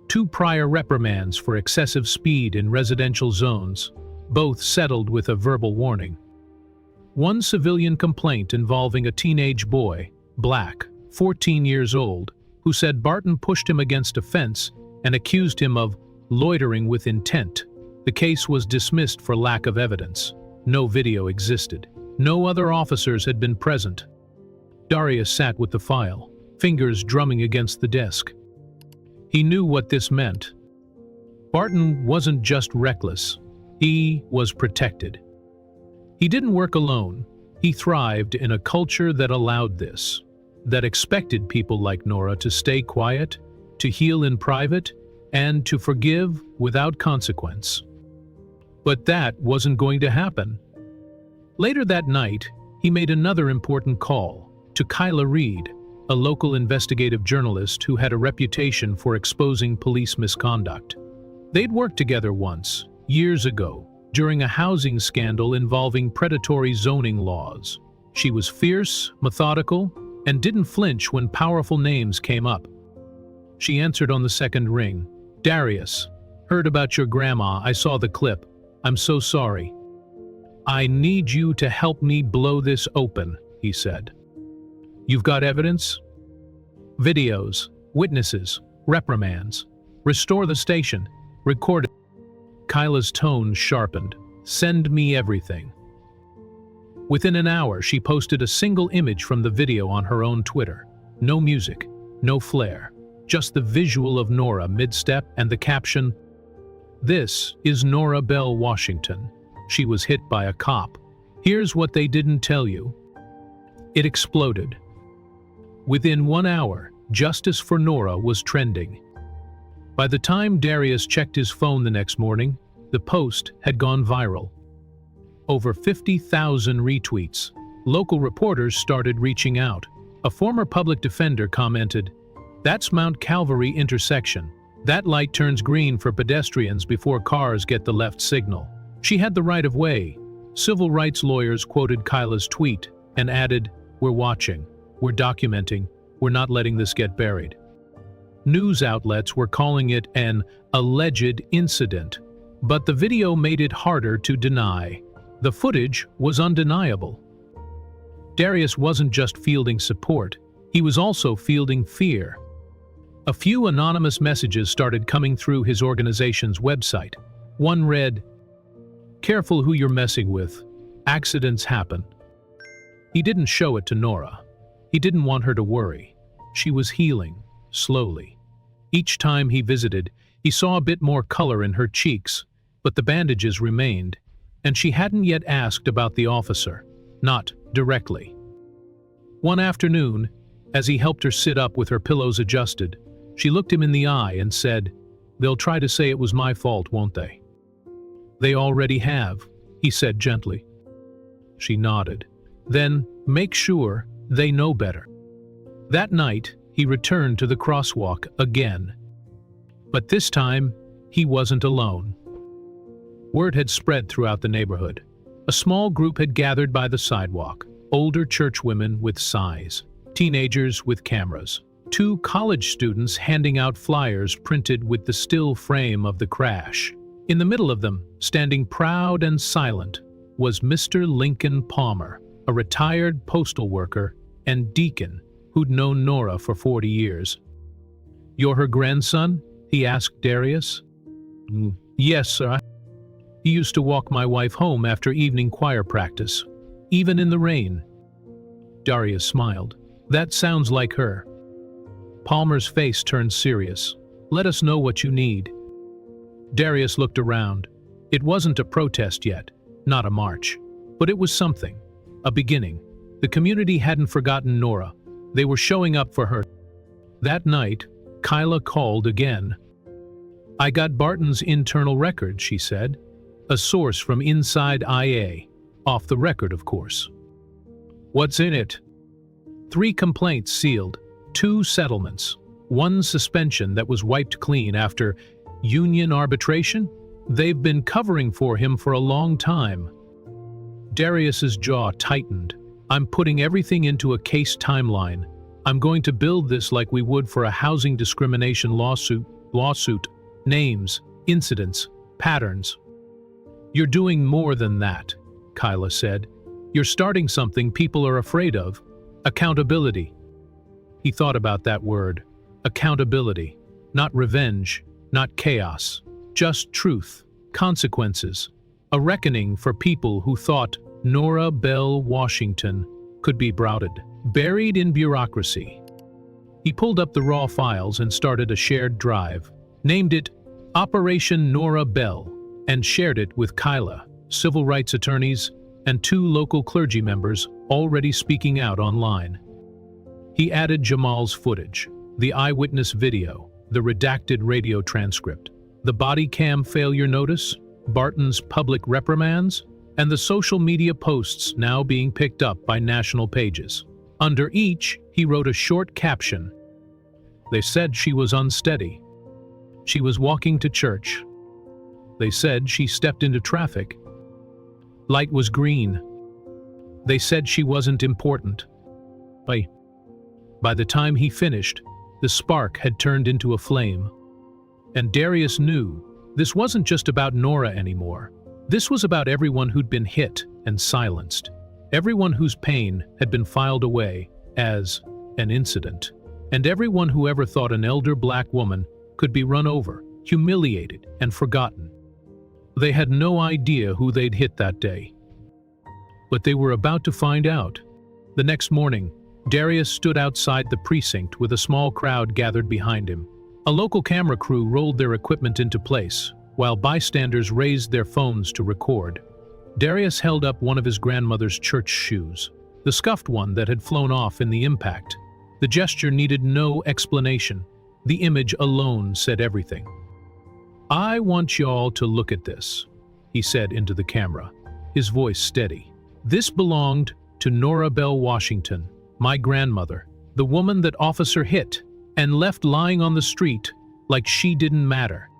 2 prior reprimands for excessive speed in residential zones, both settled with a verbal warning. 1 civilian complaint involving a teenage boy, black, 14 years old, who said Barton pushed him against a fence and accused him of loitering with intent. The case was dismissed for lack of evidence. No video existed. No other officers had been present. Darius sat with the file, fingers drumming against the desk. He knew what this meant. Barton wasn't just reckless. He was protected. He didn't work alone. He thrived in a culture that allowed this, that expected people like Nora to stay quiet, to heal in private, and to forgive without consequence. But that wasn't going to happen. Later that night, he made another important call to Kyla Reed, a local investigative journalist who had a reputation for exposing police misconduct. They'd worked together once, years ago, during a housing scandal involving predatory zoning laws. She was fierce, methodical, and didn't flinch when powerful names came up. She answered on the second ring. "Darius, heard about your grandma. I saw the clip. I'm so sorry. I need you to help me blow this open," he said. "You've got evidence?" "Videos, witnesses, reprimands. Restore the station. Record it." Kyla's tone sharpened. "Send me everything." Within an hour, she posted a single image from the video on her own Twitter. No music, no flair, just the visual of Nora mid-step and the caption, "This is Nora Bell Washington. She was hit by a cop. Here's what they didn't tell you." It exploded. Within 1 hour, justice for Nora was trending. By the time Darius checked his phone the next morning, the post had gone viral. Over 50,000 retweets. Local reporters started reaching out. A former public defender commented, "That's Mount Calvary intersection. That light turns green for pedestrians before cars get the left signal. She had the right of way. Civil rights lawyers quoted Kyla's tweet and added, "We're watching, we're documenting, we're not letting this get buried." News outlets were calling it an alleged incident, but the video made it harder to deny. The footage was undeniable. Darius wasn't just fielding support, he was also fielding fear. A few anonymous messages started coming through his organization's website. One read, "Careful who you're messing with. Accidents happen." He didn't show it to Nora. He didn't want her to worry. She was healing, slowly. Each time he visited, he saw a bit more color in her cheeks, but the bandages remained, and she hadn't yet asked about the officer, not directly. One afternoon, as he helped her sit up with her pillows adjusted, she looked him in the eye and said, "They'll try to say it was my fault, won't they?" "They already have," he said gently. She nodded. "Then make sure they know better." That night, he returned to the Crosswalk again. But this time, he wasn't alone. Word had spread throughout the neighborhood. A small group had gathered by the sidewalk, older churchwomen with sighs, teenagers with cameras, 2 college students handing out flyers printed with the still frame of the crash. In the middle of them, standing proud and silent, was Mr. Lincoln Palmer, a retired postal worker and deacon who'd known Nora for 40 years. "You're her grandson?" he asked Darius. "Yes, sir. He used to walk my wife home after evening choir practice, even in the rain." Darius smiled. "That sounds like her." Palmer's face turned serious. "Let us know what you need." Darius looked around. It wasn't a protest yet, not a march, but it was something, a beginning. The community hadn't forgotten Nora. They were showing up for her. That night, Kyla called again. "I got Barton's internal record," she said. "A source from inside IA. Off the record, of course." "What's in it?" 3 complaints sealed, 2 settlements, 1 suspension that was wiped clean after union arbitration. They've been covering for him for a long time. Darius's jaw tightened. "I'm putting everything into a case timeline. I'm going to build this like we would for a housing discrimination lawsuit. Names, incidents, patterns." "You're doing more than that," Kyla said. "You're starting something people are afraid of. Accountability." He thought about that word. Accountability. Not revenge, not chaos. Just truth, consequences. A reckoning for people who thought Nora Bell Washington could be buried in bureaucracy. He pulled up the raw files and started a shared drive, named it Operation Nora Bell, and shared it with Kyla, civil rights attorneys, and 2 local clergy members already speaking out online. He added Jamal's footage, the eyewitness video, the redacted radio transcript, the body cam failure notice, Barton's public reprimands, and the social media posts now being picked up by national pages. Under each, he wrote a short caption. "They said she was unsteady. She was walking to church. They said she stepped into traffic. Light was green. They said she wasn't important." By the time he finished, the spark had turned into a flame. And Darius knew this wasn't just about Nora anymore. This was about everyone who'd been hit and silenced. Everyone whose pain had been filed away as an incident. And everyone who ever thought an elder black woman could be run over, humiliated, and forgotten. They had no idea who they'd hit that day. But they were about to find out. The next morning, Darius stood outside the precinct with a small crowd gathered behind him. A local camera crew rolled their equipment into place, while bystanders raised their phones to record. Darius held up one of his grandmother's church shoes, the scuffed one that had flown off in the impact. The gesture needed no explanation. The image alone said everything. "I want y'all to look at this," he said into the camera, his voice steady. "This belonged to Nora Bell Washington, my grandmother, the woman that officer hit and left lying on the street like she didn't matter.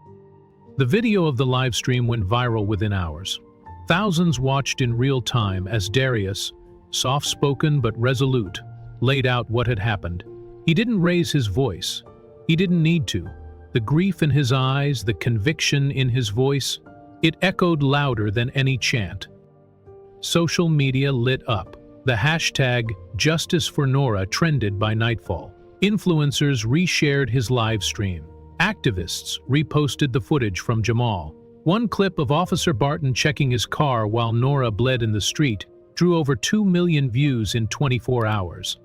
The video of the live stream went viral within hours. Thousands watched in real time as Darius, soft-spoken but resolute, laid out what had happened. He didn't raise his voice. He didn't need to. The grief in his eyes, the conviction in his voice, it echoed louder than any chant. Social media lit up. The hashtag Justice for Nora trended by nightfall. Influencers reshared his live stream. Activists reposted the footage from Jamal. One clip of Officer Barton checking his car while Nora bled in the street drew over 2 million views in 24 hours.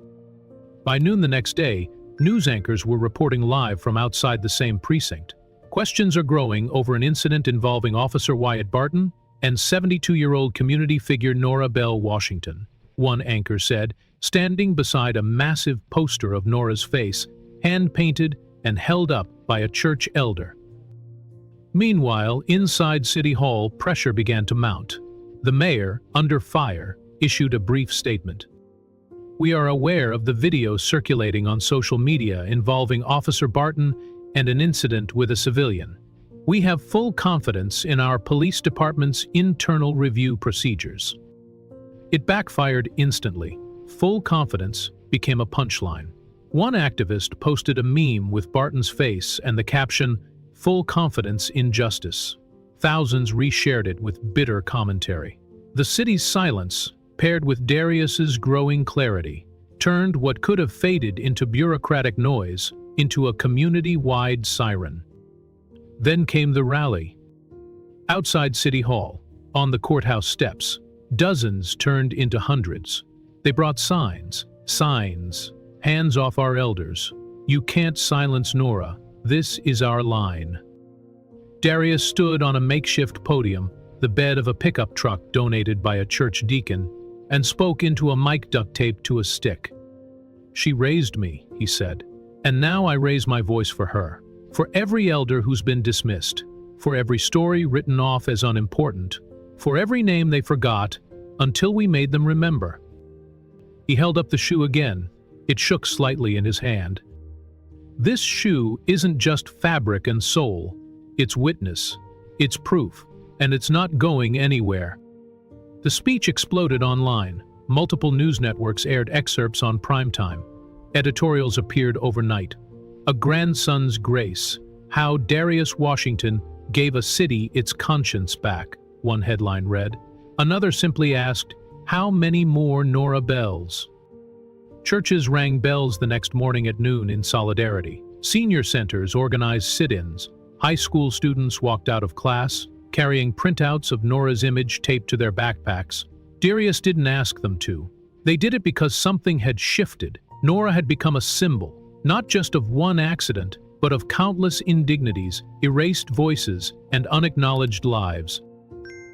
By noon the next day, news anchors were reporting live from outside the same precinct. Questions are growing over an incident involving Officer Wyatt Barton and 72-year-old community figure Nora Bell Washington. One anchor said, standing beside a massive poster of Nora's face, hand-painted and held up by a church elder. Meanwhile, inside City Hall, pressure began to mount. The mayor, under fire, issued a brief statement. "We are aware of the video circulating on social media involving Officer Barton and an incident with a civilian. We have full confidence in our police department's internal review procedures." It backfired instantly. Full confidence became a punchline. One activist posted a meme with Barton's face and the caption, "Full confidence in justice." Thousands reshared it with bitter commentary. The city's silence, paired with Darius's growing clarity, turned what could have faded into bureaucratic noise into a community-wide siren. Then came the rally. Outside City Hall, on the courthouse steps, dozens turned into hundreds. They brought signs, "Hands off our elders. You can't silence Nora. This is our line." Darius stood on a makeshift podium, the bed of a pickup truck donated by a church deacon, and spoke into a mic duct taped to a stick. "She raised me," he said, "and now I raise my voice for her. For every elder who's been dismissed, for every story written off as unimportant, for every name they forgot until we made them remember." He held up the shoe again. It shook slightly in his hand. This shoe isn't just fabric and sole. It's witness. It's proof. And it's not going anywhere. The speech exploded online. Multiple news networks aired excerpts on primetime. Editorials appeared overnight. "A Grandson's Grace. How Darius Washington Gave a City Its Conscience Back," one headline read. Another simply asked, "How many more Nora Bells?" Churches rang bells the next morning at noon in solidarity. Senior centers organized sit-ins. High school students walked out of class, carrying printouts of Nora's image taped to their backpacks. Darius didn't ask them to. They did it because something had shifted. Nora had become a symbol, not just of one accident, but of countless indignities, erased voices, and unacknowledged lives.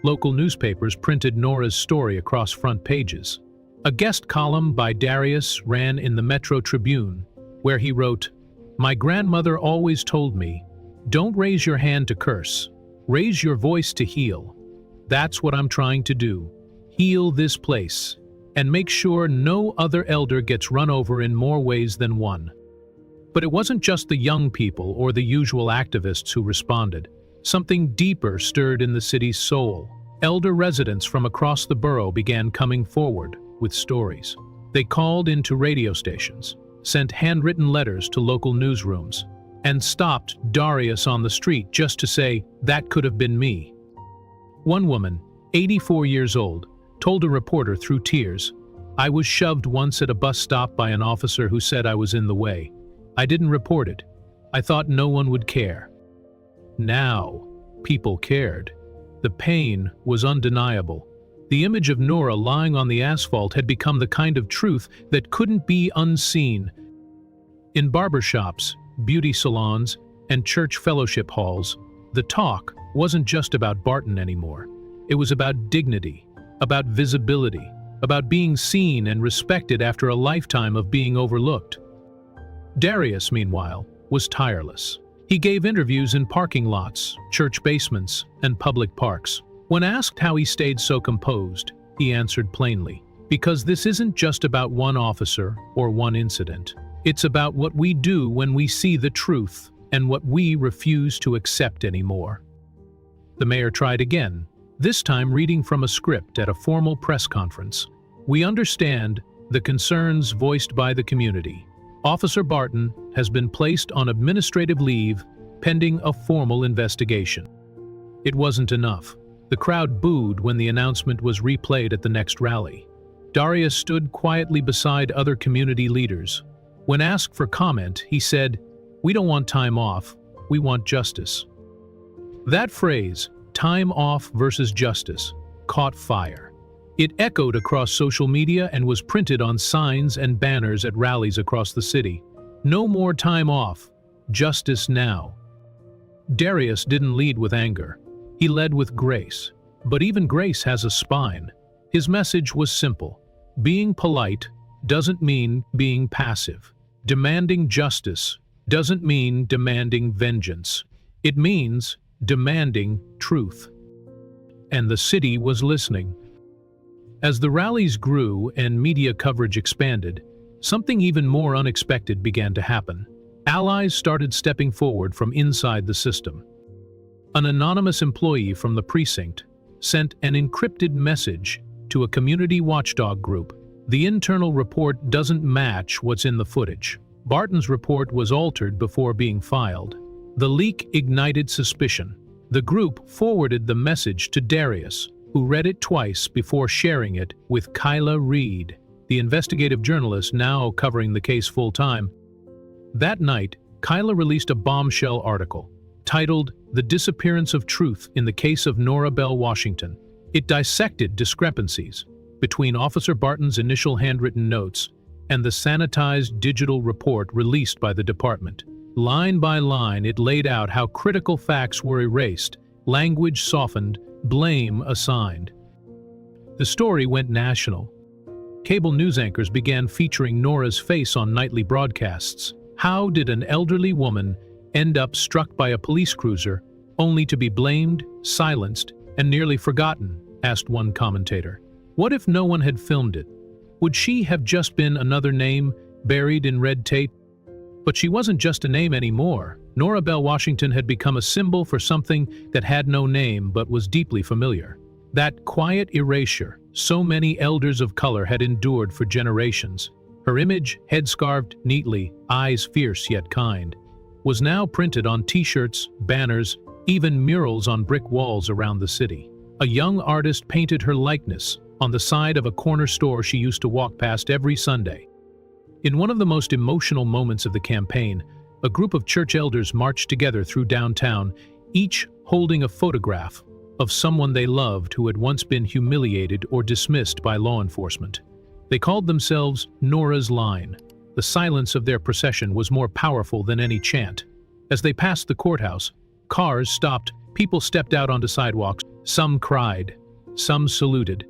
Local newspapers printed Nora's story across front pages. A guest column by Darius ran in the Metro Tribune, where he wrote, "My grandmother always told me, don't raise your hand to curse, raise your voice to heal. That's what I'm trying to do. Heal this place, and make sure no other elder gets run over in more ways than one." But it wasn't just the young people or the usual activists who responded. Something deeper stirred in the city's soul. Elder residents from across the borough began coming forward with stories. They called into radio stations, sent handwritten letters to local newsrooms, and stopped Darius on the street just to say, "That could have been me." One woman, 84 years old, told a reporter through tears, "I was shoved once at a bus stop by an officer who said I was in the way. I didn't report it. I thought no one would care." Now, people cared. The pain was undeniable. The image of Nora lying on the asphalt had become the kind of truth that couldn't be unseen. In barbershops, beauty salons, and church fellowship halls, the talk wasn't just about Barton anymore. It was about dignity, about visibility, about being seen and respected after a lifetime of being overlooked. Darius, meanwhile, was tireless. He gave interviews in parking lots, church basements, and public parks. When asked how he stayed so composed, he answered plainly, "Because this isn't just about one officer or one incident. It's about what we do when we see the truth, and what we refuse to accept anymore." The mayor tried again, this time reading from a script at a formal press conference. "We understand the concerns voiced by the community. Officer Barton has been placed on administrative leave pending a formal investigation." It wasn't enough. The crowd booed when the announcement was replayed at the next rally. Darius stood quietly beside other community leaders. When asked for comment, he said, "We don't want time off, we want justice." That phrase, time off versus justice, caught fire. It echoed across social media and was printed on signs and banners at rallies across the city. No more time off, justice now. Darius didn't lead with anger. He led with grace. But even grace has a spine. His message was simple. Being polite doesn't mean being passive. Demanding justice doesn't mean demanding vengeance. It means demanding truth. And the city was listening. As the rallies grew and media coverage expanded, something even more unexpected began to happen. Allies started stepping forward from inside the system. An anonymous employee from the precinct sent an encrypted message to a community watchdog group. The internal report doesn't match what's in the footage. Barton's report was altered before being filed. The leak ignited suspicion. The group forwarded the message to Darius, who read it twice before sharing it with Kyla Reed, the investigative journalist now covering the case full-time. That night, Kyla released a bombshell article, titled "The Disappearance of Truth in the Case of Nora Bell Washington." It dissected discrepancies between Officer Barton's initial handwritten notes and the sanitized digital report released by the department. Line by line, it laid out how critical facts were erased, language softened, blame assigned. The story went national. Cable news anchors began featuring Nora's face on nightly broadcasts. How did an elderly woman end up struck by a police cruiser, only to be blamed, silenced, and nearly forgotten? Asked one commentator. What if no one had filmed it? Would she have just been another name buried in red tape? But she wasn't just a name anymore. Nora Bell Washington had become a symbol for something that had no name but was deeply familiar. That quiet erasure so many elders of color had endured for generations. Her image, headscarved neatly, eyes fierce yet kind, was now printed on t-shirts, banners, even murals on brick walls around the city. A young artist painted her likeness on the side of a corner store she used to walk past every Sunday. In one of the most emotional moments of the campaign, a group of church elders marched together through downtown, each holding a photograph of someone they loved who had once been humiliated or dismissed by law enforcement. They called themselves Nora's Line. The silence of their procession was more powerful than any chant. As they passed the courthouse, cars stopped, people stepped out onto sidewalks, some cried, some saluted.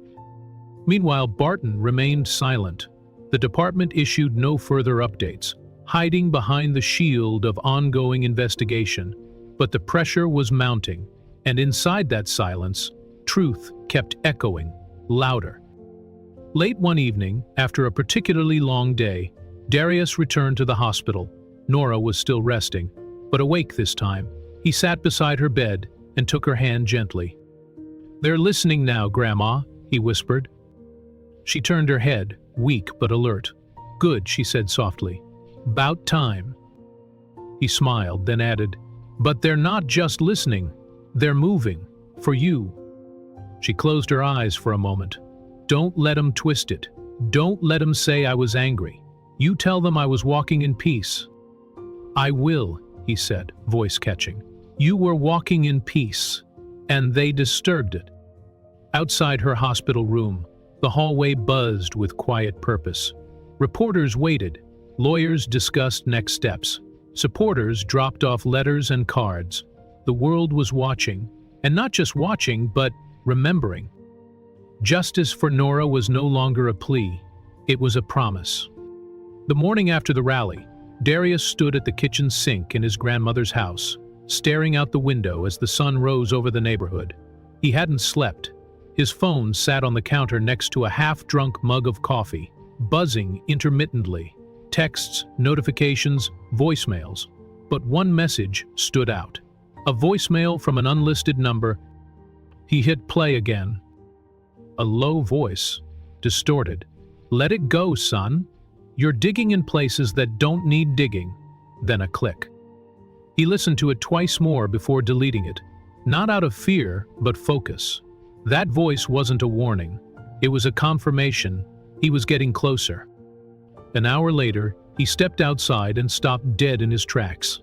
Meanwhile, Barton remained silent. The department issued no further updates, hiding behind the shield of ongoing investigation. But the pressure was mounting, and inside that silence, truth kept echoing, louder. Late one evening, after a particularly long day, Darius returned to the hospital. Nora was still resting, but awake this time. He sat beside her bed and took her hand gently. "They're listening now, Grandma," he whispered. She turned her head, weak but alert. "Good," she said softly. "'Bout time." He smiled, then added, "But they're not just listening. They're moving. For you." She closed her eyes for a moment. "Don't let 'em twist it. Don't let 'em say I was angry. You tell them I was walking in peace." "I will," he said, voice catching. "You were walking in peace, and they disturbed it." Outside her hospital room, the hallway buzzed with quiet purpose. Reporters waited. Lawyers discussed next steps. Supporters dropped off letters and cards. The world was watching, and not just watching, but remembering. Justice for Nora was no longer a plea. It was a promise. The morning after the rally, Darius stood at the kitchen sink in his grandmother's house, staring out the window as the sun rose over the neighborhood. He hadn't slept. His phone sat on the counter next to a half-drunk mug of coffee, buzzing intermittently. Texts, notifications, voicemails. But one message stood out. A voicemail from an unlisted number. He hit play again. A low voice, distorted. "Let it go, son. You're digging in places that don't need digging." Then a click. He listened to it twice more before deleting it. Not out of fear, but focus. That voice wasn't a warning. It was a confirmation. He was getting closer. An hour later, he stepped outside and stopped dead in his tracks.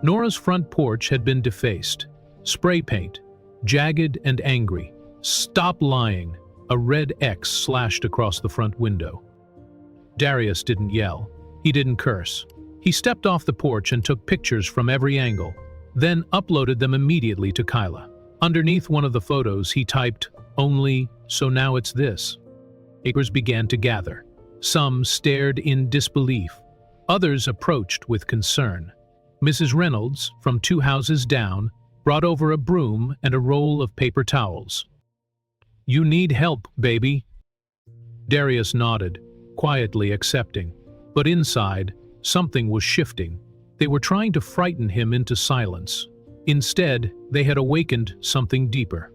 Nora's front porch had been defaced. Spray paint, jagged and angry. "Stop lying." A red X slashed across the front window. Darius didn't yell. He didn't curse. He stepped off the porch and took pictures from every angle, then uploaded them immediately to Kyla. Underneath one of the photos, he typed, "Only, so now it's this." Neighbors began to gather. Some stared in disbelief. Others approached with concern. Mrs. Reynolds, from 2 houses down, brought over a broom and a roll of paper towels. "You need help, baby." Darius nodded, quietly accepting. But inside, something was shifting. They were trying to frighten him into silence. Instead, they had awakened something deeper.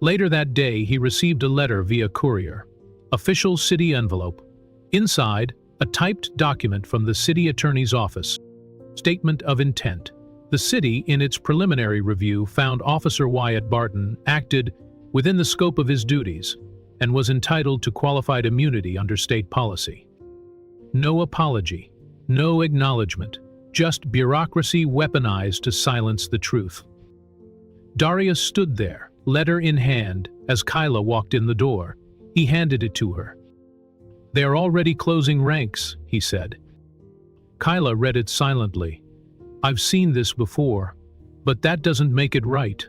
Later that day, he received a letter via courier. Official city envelope. Inside, a typed document from the city attorney's office. Statement of intent. The city, in its preliminary review, found Officer Wyatt Barton acted within the scope of his duties and was entitled to qualified immunity under state policy. No apology, no acknowledgement, just bureaucracy weaponized to silence the truth. Darius stood there, letter in hand, as Kyla walked in the door. He handed it to her. "They are already closing ranks," he said. Kyla read it silently. "I've seen this before, but that doesn't make it right."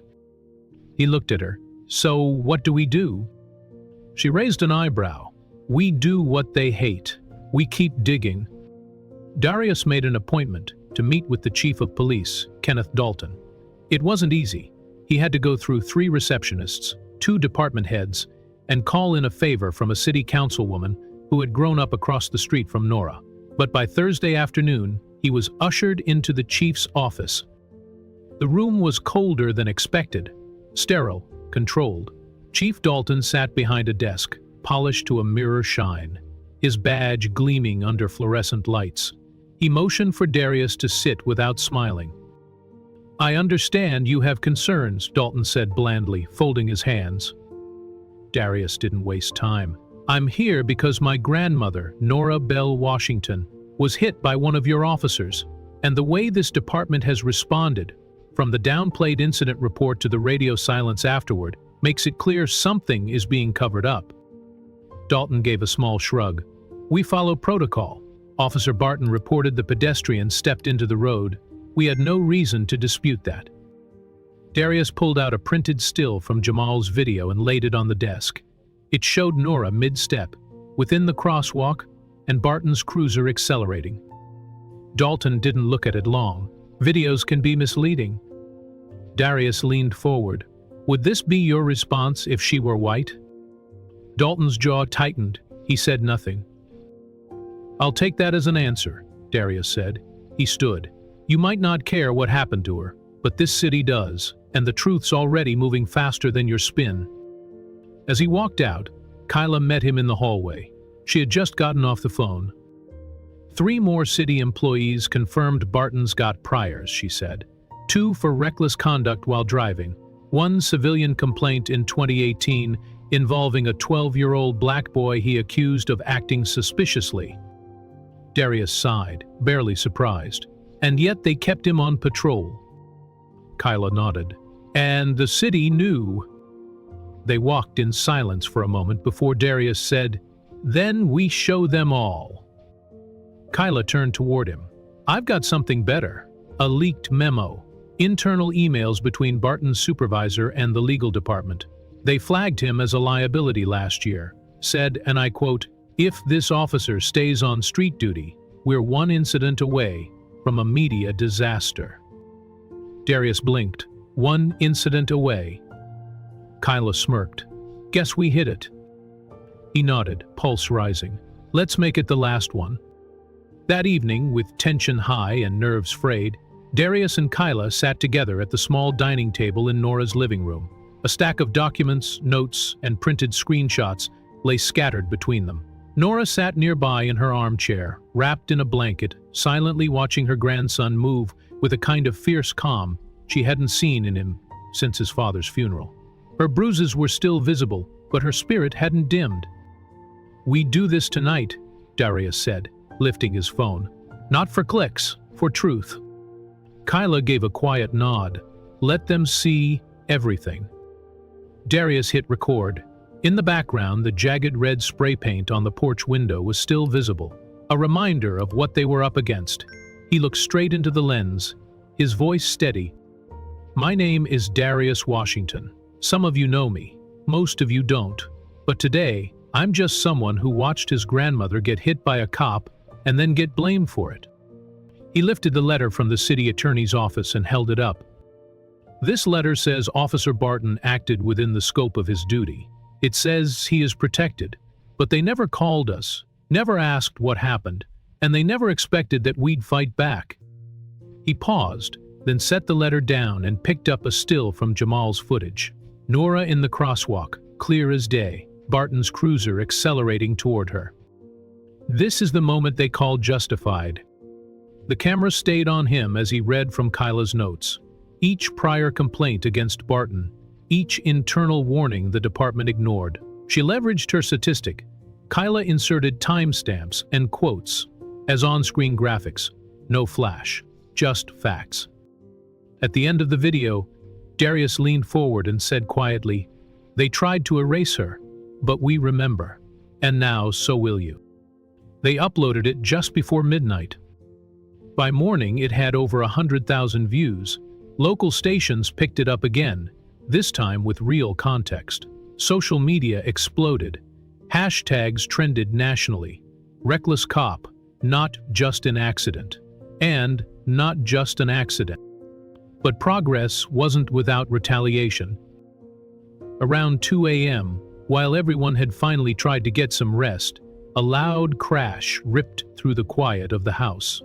He looked at her. "So what do we do?" She raised an eyebrow. "We do what they hate. We keep digging." Darius made an appointment to meet with the chief of police, Kenneth Dalton. It wasn't easy. He had to go through 3 receptionists, 2 department heads, and call in a favor from a city councilwoman who had grown up across the street from Nora. But by Thursday afternoon, he was ushered into the chief's office. The room was colder than expected, sterile, controlled. Chief Dalton sat behind a desk, polished to a mirror shine, his badge gleaming under fluorescent lights. He motioned for Darius to sit without smiling. "I understand you have concerns," Dalton said blandly, folding his hands. Darius didn't waste time. "I'm here because my grandmother, Nora Bell Washington, was hit by one of your officers, and the way this department has responded, from the downplayed incident report to the radio silence afterward, makes it clear something is being covered up." Dalton gave a small shrug. "We follow protocol. Officer Barton reported the pedestrian stepped into the road. We had no reason to dispute that." Darius pulled out a printed still from Jamal's video and laid it on the desk. It showed Nora mid-step, within the crosswalk, and Barton's cruiser accelerating. Dalton didn't look at it long. Videos can be misleading. Darius leaned forward. "Would this be your response if she were white?" Dalton's jaw tightened. He said nothing. "I'll take that as an answer," Darius said. He stood. "You might not care what happened to her, but this city does, and the truth's already moving faster than your spin." As he walked out, Kyla met him in the hallway. She had just gotten off the phone. 3 more city employees confirmed Barton's got priors, she said. 2 for reckless conduct while driving. 1 civilian complaint in 2018 involving a 12-year-old black boy he accused of acting suspiciously. Darius sighed, barely surprised. "And yet they kept him on patrol." Kyla nodded. "And the city knew." They walked in silence for a moment before Darius said, "Then we show them all." Kyla turned toward him. "I've got something better. A leaked memo. Internal emails between Barton's supervisor and the legal department. They flagged him as a liability last year. Said, and I quote, 'If this officer stays on street duty, we're 1 incident away from a media disaster.'" Darius blinked. 1 incident away. Kyla smirked. "Guess we hit it." He nodded, pulse rising. "Let's make it the last one." That evening, with tension high and nerves frayed, Darius and Kyla sat together at the small dining table in Nora's living room. A stack of documents, notes, and printed screenshots lay scattered between them. Nora sat nearby in her armchair, wrapped in a blanket, silently watching her grandson move with a kind of fierce calm she hadn't seen in him since his father's funeral. Her bruises were still visible, but her spirit hadn't dimmed. "We do this tonight," Darius said, lifting his phone. "Not for clicks, for truth." Kyla gave a quiet nod. "Let them see everything." Darius hit record. In the background, the jagged red spray paint on the porch window was still visible, a reminder of what they were up against. He looked straight into the lens, his voice steady. "My name is Darius Washington. Some of you know me, most of you don't. But today, I'm just someone who watched his grandmother get hit by a cop and then get blamed for it." He lifted the letter from the city attorney's office and held it up. "This letter says Officer Barton acted within the scope of his duty. It says he is protected, but they never called us, never asked what happened, and they never expected that we'd fight back." He paused, then set the letter down and picked up a still from Jamal's footage. Nora in the crosswalk, clear as day, Barton's cruiser accelerating toward her. This is the moment they called justified. The camera stayed on him as he read from Kyla's notes. Each prior complaint against Barton, each internal warning the department ignored. She leveraged her statistic. Kyla inserted timestamps and quotes as on-screen graphics. No flash, just facts. At the end of the video, Darius leaned forward and said quietly, "They tried to erase her, but we remember. And now, so will you." They uploaded it just before midnight. By morning, it had over 100,000 views. Local stations picked it up again, this time with real context. Social media exploded. Hashtags trended nationally. Reckless cop, not just an accident. And not just an accident. But progress wasn't without retaliation. Around 2 a.m., while everyone had finally tried to get some rest, a loud crash ripped through the quiet of the house.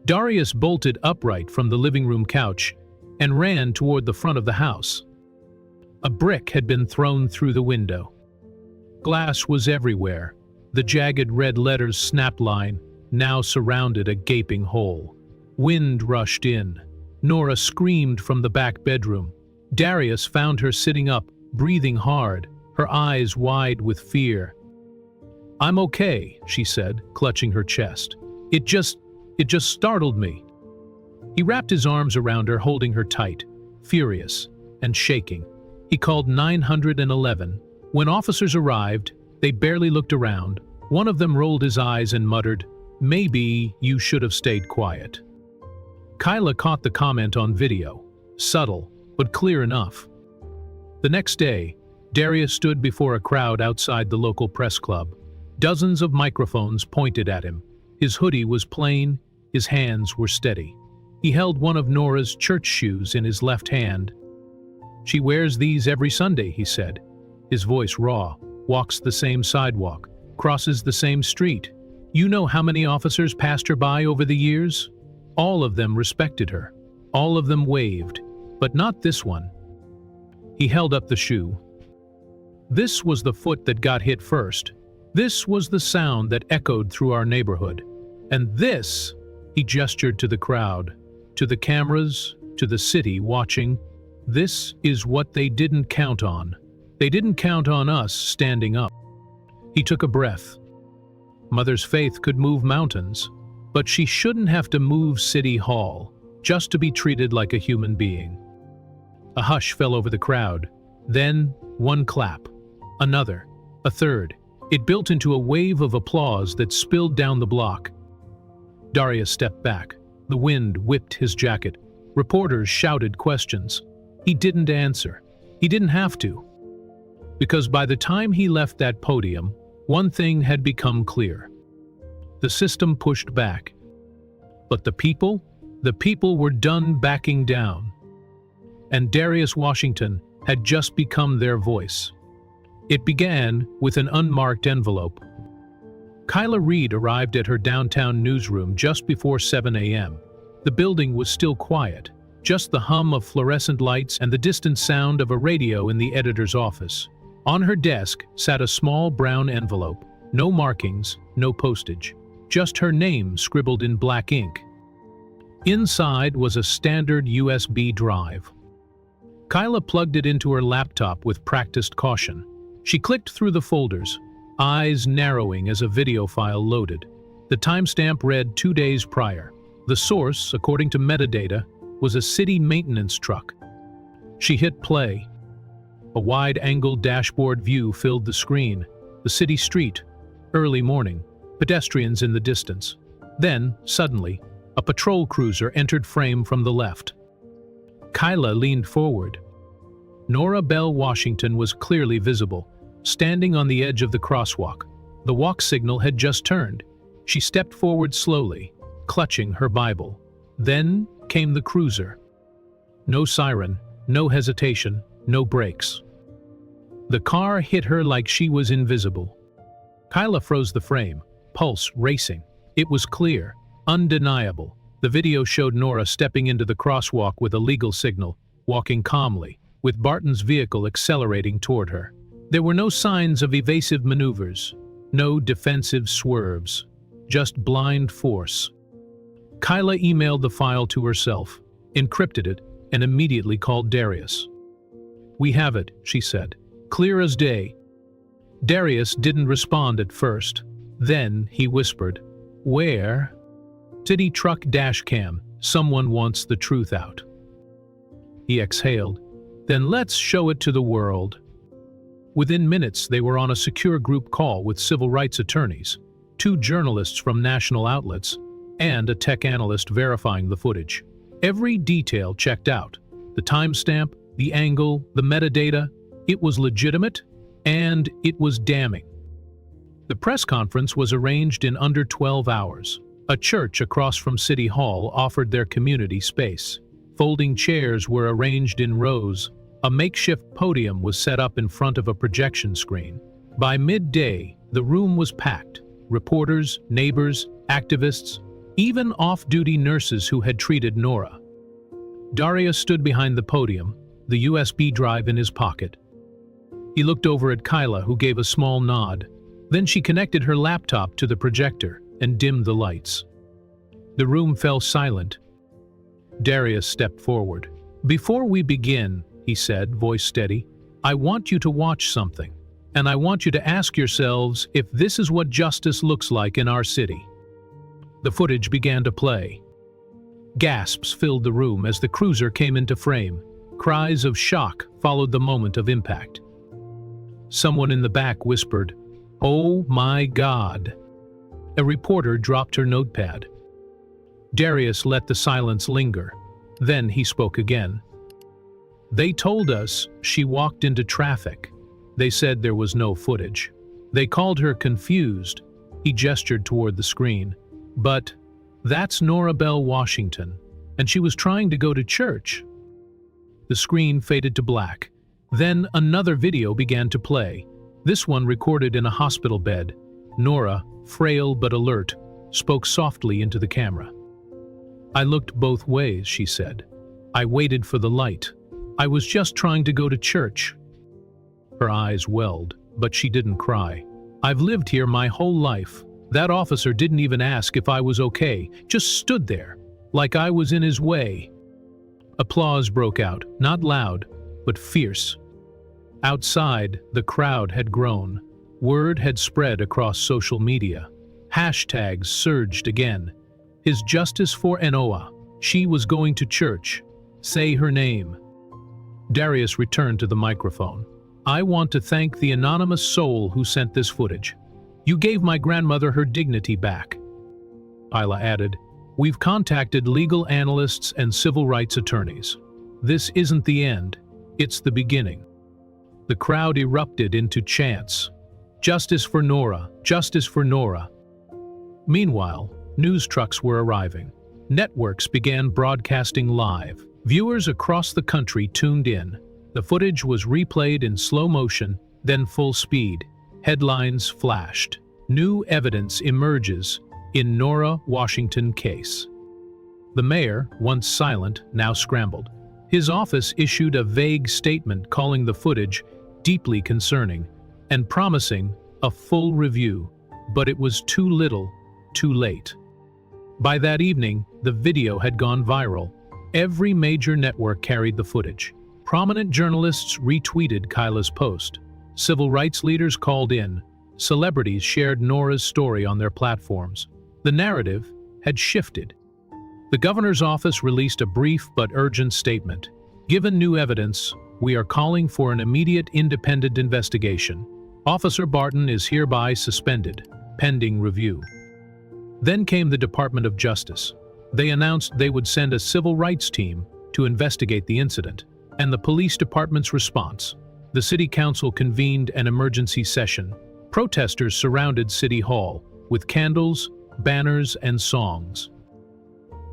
Darius bolted upright from the living room couch and ran toward the front of the house. A brick had been thrown through the window. Glass was everywhere. The jagged red letters snapline now surrounded a gaping hole. Wind rushed in. Nora screamed from the back bedroom. Darius found her sitting up, breathing hard, her eyes wide with fear. "I'm okay," she said, clutching her chest. It just startled me." He wrapped his arms around her, holding her tight, furious and shaking. He called 911. When officers arrived, they barely looked around. One of them rolled his eyes and muttered, "Maybe you should have stayed quiet." Kyla caught the comment on video, subtle, but clear enough. The next day, Darius stood before a crowd outside the local press club. Dozens of microphones pointed at him. His hoodie was plain, his hands were steady. He held one of Nora's church shoes in his left hand. "She wears these every Sunday," he said, his voice raw, "walks the same sidewalk, crosses the same street. You know how many officers passed her by over the years? All of them respected her. All of them waved, but not this one." He held up the shoe. "This was the foot that got hit first. This was the sound that echoed through our neighborhood. And this," he gestured to the crowd, to the cameras, to the city watching, "this is what they didn't count on. They didn't count on us standing up." He took a breath. Mother's faith could move mountains, but she shouldn't have to move City Hall just to be treated like a human being. A hush fell over the crowd. Then, one clap. Another. A third. It built into a wave of applause that spilled down the block. Darius stepped back. The wind whipped his jacket. Reporters shouted questions. He didn't answer. He didn't have to. Because by the time he left that podium, one thing had become clear. The system pushed back. But the people were done backing down. And Darius Washington had just become their voice. It began with an unmarked envelope. Kyla Reed arrived at her downtown newsroom just before 7 a.m. The building was still quiet, just the hum of fluorescent lights and the distant sound of a radio in the editor's office. On her desk sat a small brown envelope. No markings, no postage. Just her name scribbled in black ink. Inside was a standard USB drive. Kyla plugged it into her laptop with practiced caution. She clicked through the folders, eyes narrowing as a video file loaded. The timestamp read 2 days prior. The source, according to metadata, was a city maintenance truck. She hit play. A wide-angle dashboard view filled the screen. The city street, early morning, pedestrians in the distance. Then, suddenly, a patrol cruiser entered frame from the left. Kyla leaned forward. Nora Bell Washington was clearly visible, standing on the edge of the crosswalk. The walk signal had just turned. She stepped forward slowly, clutching her Bible. Then came the cruiser. No siren, no hesitation, no brakes. The car hit her like she was invisible. Kyla froze the frame, pulse racing. It was clear, undeniable. The video showed Nora stepping into the crosswalk with a legal signal, walking calmly, with Barton's vehicle accelerating toward her. There were no signs of evasive maneuvers, no defensive swerves, just blind force. Kyla emailed the file to herself, encrypted it, and immediately called Darius. "We have it," she said. "Clear as day." Darius didn't respond at first. Then he whispered, "Where?" "City truck dash cam. Someone wants the truth out." He exhaled. "Then let's show it to the world." Within minutes, they were on a secure group call with civil rights attorneys, 2 journalists from national outlets, and a tech analyst verifying the footage. Every detail checked out. The timestamp, the angle, the metadata. It was legitimate, and it was damning. The press conference was arranged in under 12 hours. A church across from City Hall offered their community space. Folding chairs were arranged in rows. A makeshift podium was set up in front of a projection screen. By midday, the room was packed. Reporters, neighbors, activists, even off-duty nurses who had treated Nora. Darius stood behind the podium, the USB drive in his pocket. He looked over at Kyla, who gave a small nod. Then she connected her laptop to the projector and dimmed the lights. The room fell silent. Darius stepped forward. "Before we begin," he said, voice steady, "I want you to watch something, and I want you to ask yourselves if this is what justice looks like in our city." The footage began to play. Gasps filled the room as the cruiser came into frame. Cries of shock followed the moment of impact. Someone in the back whispered, "Oh my God." A reporter dropped her notepad. Darius let the silence linger. Then he spoke again. "They told us she walked into traffic. They said there was no footage. They called her confused." He gestured toward the screen. "But that's Nora Bell Washington, and she was trying to go to church." The screen faded to black. Then another video began to play, this one recorded in a hospital bed. Nora, frail but alert, spoke softly into the camera. "I looked both ways," she said. "I waited for the light. I was just trying to go to church." Her eyes welled, but she didn't cry. "I've lived here my whole life. That officer didn't even ask if I was okay, just stood there, like I was in his way." Applause broke out, not loud, but fierce. Outside, the crowd had grown. Word had spread across social media. Hashtags surged again. "His justice for Noa. She was going to church. Say her name." Darius returned to the microphone. "I want to thank the anonymous soul who sent this footage. You gave my grandmother her dignity back." Kyla added, "We've contacted legal analysts and civil rights attorneys. This isn't the end, it's the beginning." The crowd erupted into chants. "Justice for Nora! Justice for Nora!" Meanwhile, news trucks were arriving. Networks began broadcasting live. Viewers across the country tuned in. The footage was replayed in slow motion, then full speed. Headlines flashed. New evidence emerges in Nora Washington case. The mayor, once silent, now scrambled. His office issued a vague statement calling the footage deeply concerning and promising a full review, but it was too little, too late. By that evening, the video had gone viral. Every major network carried the footage. Prominent journalists retweeted Kyla's post. Civil rights leaders called in. Celebrities shared Nora's story on their platforms. The narrative had shifted. The governor's office released a brief but urgent statement. Given new evidence, we are calling for an immediate independent investigation. Officer Barton is hereby suspended, pending review. Then came the Department of Justice. They announced they would send a civil rights team to investigate the incident, and the police department's response. The city council convened an emergency session. Protesters surrounded City Hall with candles, banners, and songs.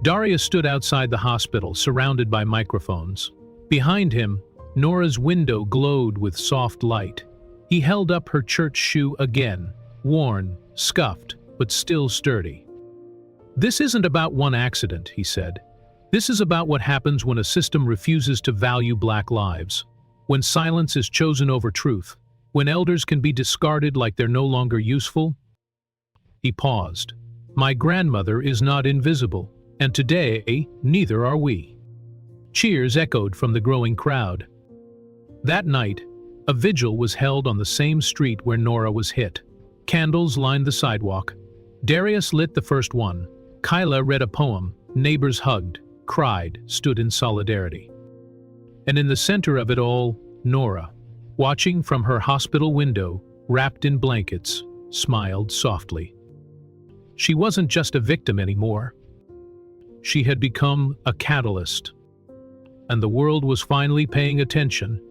Darius stood outside the hospital, surrounded by microphones. Behind him, Nora's window glowed with soft light. He held up her church shoe again, worn, scuffed, but still sturdy. "This isn't about one accident," he said. "This is about what happens when a system refuses to value black lives, when silence is chosen over truth, when elders can be discarded like they're no longer useful." He paused. "My grandmother is not invisible, and today, neither are we." Cheers echoed from the growing crowd. That night, a vigil was held on the same street where Nora was hit. Candles lined the sidewalk. Darius lit the first one. Kyla read a poem. Neighbors hugged, cried, stood in solidarity. And in the center of it all, Nora, watching from her hospital window, wrapped in blankets, smiled softly. She wasn't just a victim anymore. She had become a catalyst. And the world was finally paying attention.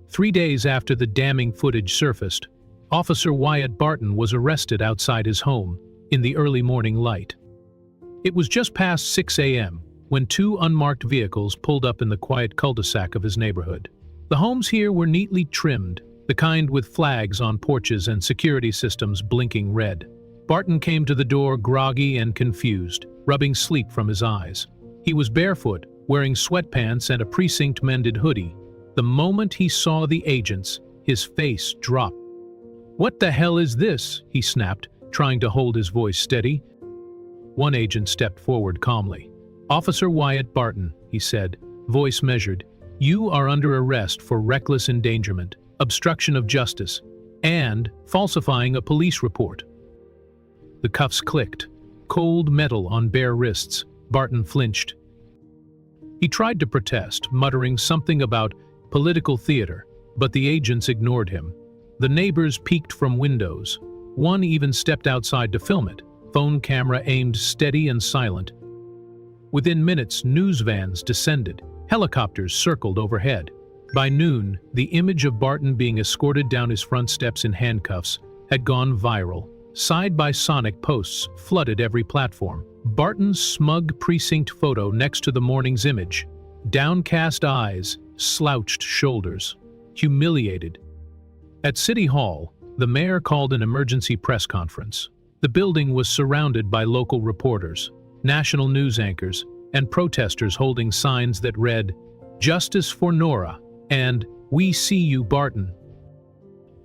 3 days after the damning footage surfaced, Officer Wyatt Barton was arrested outside his home in the early morning light. It was just past 6 a.m. when 2 unmarked vehicles pulled up in the quiet cul-de-sac of his neighborhood. The homes here were neatly trimmed, the kind with flags on porches and security systems blinking red. Barton came to the door groggy and confused, rubbing sleep from his eyes. He was barefoot, wearing sweatpants and a precinct-mended hoodie. The moment he saw the agents, his face dropped. "What the hell is this?" he snapped, trying to hold his voice steady. One agent stepped forward calmly. "Officer Wyatt Barton," he said, voice measured, "you are under arrest for reckless endangerment, obstruction of justice, and falsifying a police report." The cuffs clicked. Cold metal on bare wrists. Barton flinched. He tried to protest, muttering something about political theater, but the agents ignored him. The neighbors peeked from windows. One even stepped outside to film it, phone camera aimed steady and silent. Within minutes, news vans descended. Helicopters circled overhead. By noon, the image of Barton being escorted down his front steps in handcuffs had gone viral. Side-by-sonic posts flooded every platform. Barton's smug precinct photo next to the morning's image. Downcast eyes, slouched shoulders. Humiliated. At City Hall, the mayor called an emergency press conference. The building was surrounded by local reporters, national news anchors, and protesters holding signs that read, "Justice for Nora," and "We see you, Barton."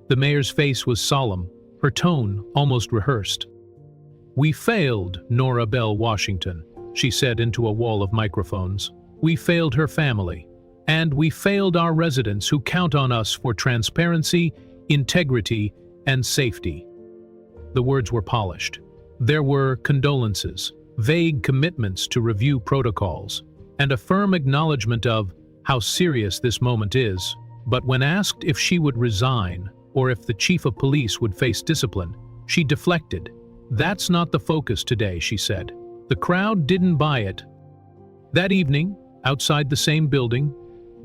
The mayor's face was solemn, her tone almost rehearsed. "We failed Nora Bell Washington," she said into a wall of microphones. "We failed her family. And we failed our residents who count on us for transparency, integrity, and safety." The words were polished. There were condolences, vague commitments to review protocols, and a firm acknowledgement of how serious this moment is. But when asked if she would resign, or if the chief of police would face discipline, she deflected. "That's not the focus today," she said. The crowd didn't buy it. That evening, outside the same building,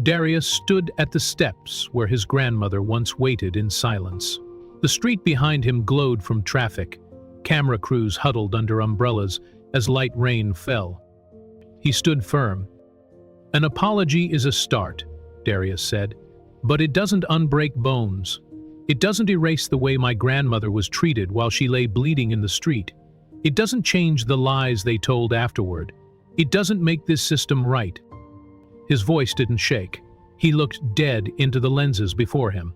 Darius stood at the steps where his grandmother once waited in silence. The street behind him glowed from traffic. Camera crews huddled under umbrellas as light rain fell. He stood firm. "An apology is a start," Darius said, "but it doesn't unbreak bones. It doesn't erase the way my grandmother was treated while she lay bleeding in the street. It doesn't change the lies they told afterward. It doesn't make this system right." His voice didn't shake. He looked dead into the lenses before him.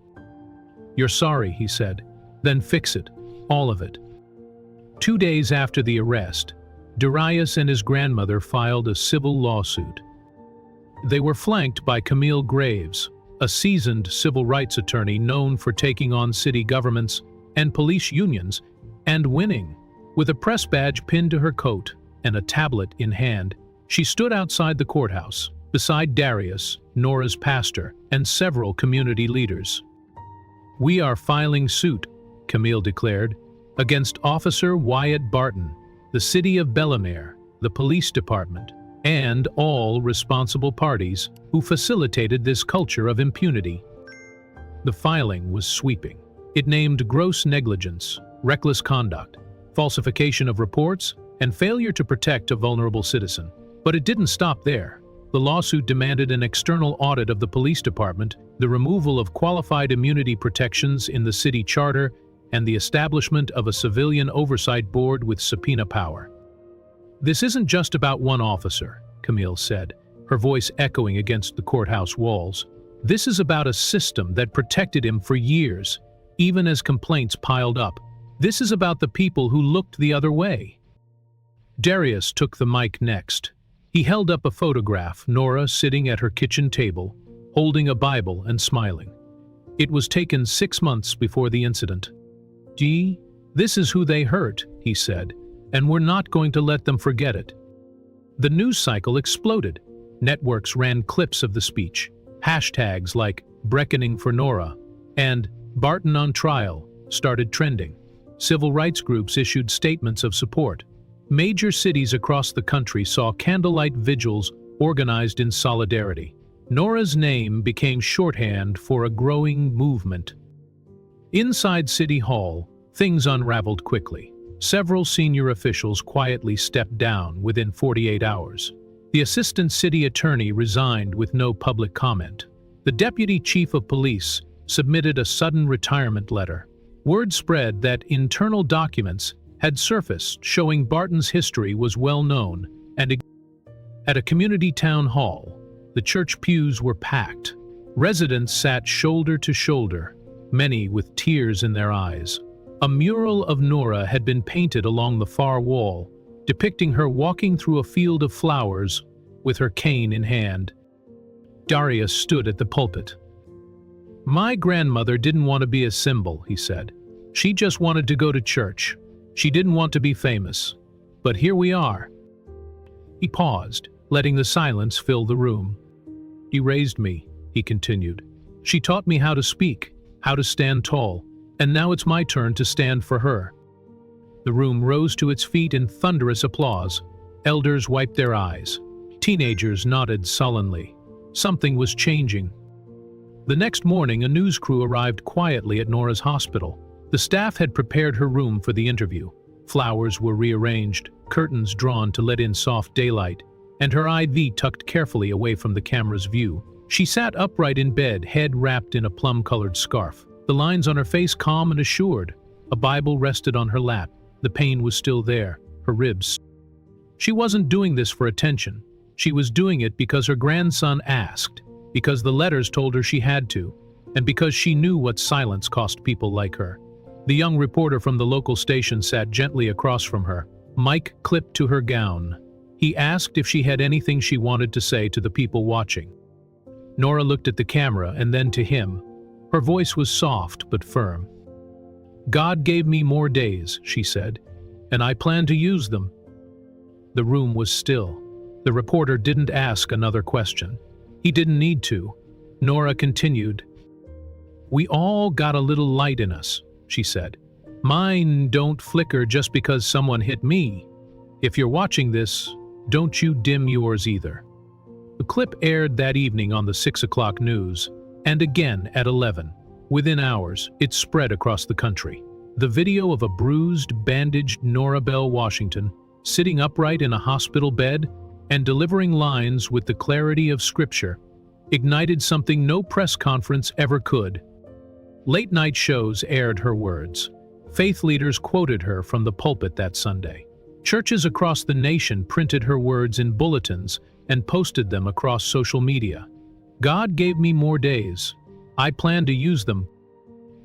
"You're sorry," he said. "Then fix it. All of it." 2 days after the arrest, Darius and his grandmother filed a civil lawsuit. They were flanked by Camille Graves, a seasoned civil rights attorney known for taking on city governments and police unions and winning. With a press badge pinned to her coat and a tablet in hand, she stood outside the courthouse, beside Darius, Nora's pastor, and several community leaders. "We are filing suit," Camille declared, "against Officer Wyatt Barton, the city of Bellemere, the police department, and all responsible parties who facilitated this culture of impunity." The filing was sweeping. It named gross negligence, reckless conduct, falsification of reports, and failure to protect a vulnerable citizen. But it didn't stop there. The lawsuit demanded an external audit of the police department, the removal of qualified immunity protections in the city charter, and the establishment of a civilian oversight board with subpoena power. "This isn't just about one officer," Camille said, her voice echoing against the courthouse walls. "This is about a system that protected him for years, even as complaints piled up. This is about the people who looked the other way." Darius took the mic next. He held up a photograph, Nora sitting at her kitchen table, holding a Bible and smiling. It was taken 6 months before the incident. "Gee, this is who they hurt," he said, "and we're not going to let them forget it." The news cycle exploded. Networks ran clips of the speech. Hashtags like "Breckoning for Nora" and "Barton on trial" started trending. Civil rights groups issued statements of support. Major cities across the country saw candlelight vigils organized in solidarity. Nora's name became shorthand for a growing movement. Inside City Hall, things unraveled quickly. Several senior officials quietly stepped down within 48 hours. The assistant city attorney resigned with no public comment. The deputy chief of police submitted a sudden retirement letter. Word spread that internal documents had surfaced showing Barton's history was well known, and at a community town hall, the church pews were packed. Residents sat shoulder to shoulder, many with tears in their eyes. A mural of Nora had been painted along the far wall, depicting her walking through a field of flowers with her cane in hand. Darius stood at the pulpit. "My grandmother didn't want to be a symbol," he said. "She just wanted to go to church. She didn't want to be famous. But here we are." He paused, letting the silence fill the room. "She raised me," he continued. "She taught me how to speak, how to stand tall, and now it's my turn to stand for her." The room rose to its feet in thunderous applause. Elders wiped their eyes. Teenagers nodded sullenly. Something was changing. The next morning, a news crew arrived quietly at Nora's hospital. The staff had prepared her room for the interview. Flowers were rearranged, curtains drawn to let in soft daylight, and her IV tucked carefully away from the camera's view. She sat upright in bed, head wrapped in a plum-colored scarf. The lines on her face calm and assured. A Bible rested on her lap. The pain was still there, her ribs. She wasn't doing this for attention. She was doing it because her grandson asked, because the letters told her she had to, and because she knew what silence cost people like her. The young reporter from the local station sat gently across from her, mic clipped to her gown. He asked if she had anything she wanted to say to the people watching. Nora looked at the camera and then to him. Her voice was soft but firm. "God gave me more days," she said, "and I plan to use them." The room was still. The reporter didn't ask another question. He didn't need to. Nora continued. "We all got a little light in us," she said. "Mine don't flicker just because someone hit me. If you're watching this, don't you dim yours either." The clip aired that evening on the 6 o'clock news, and again at 11. Within hours, it spread across the country. The video of a bruised, bandaged Nora Bell Washington, sitting upright in a hospital bed and delivering lines with the clarity of Scripture, ignited something no press conference ever could. Late-night shows aired her words. Faith leaders quoted her from the pulpit that Sunday. Churches across the nation printed her words in bulletins and posted them across social media. God gave me more days. I plan to use them.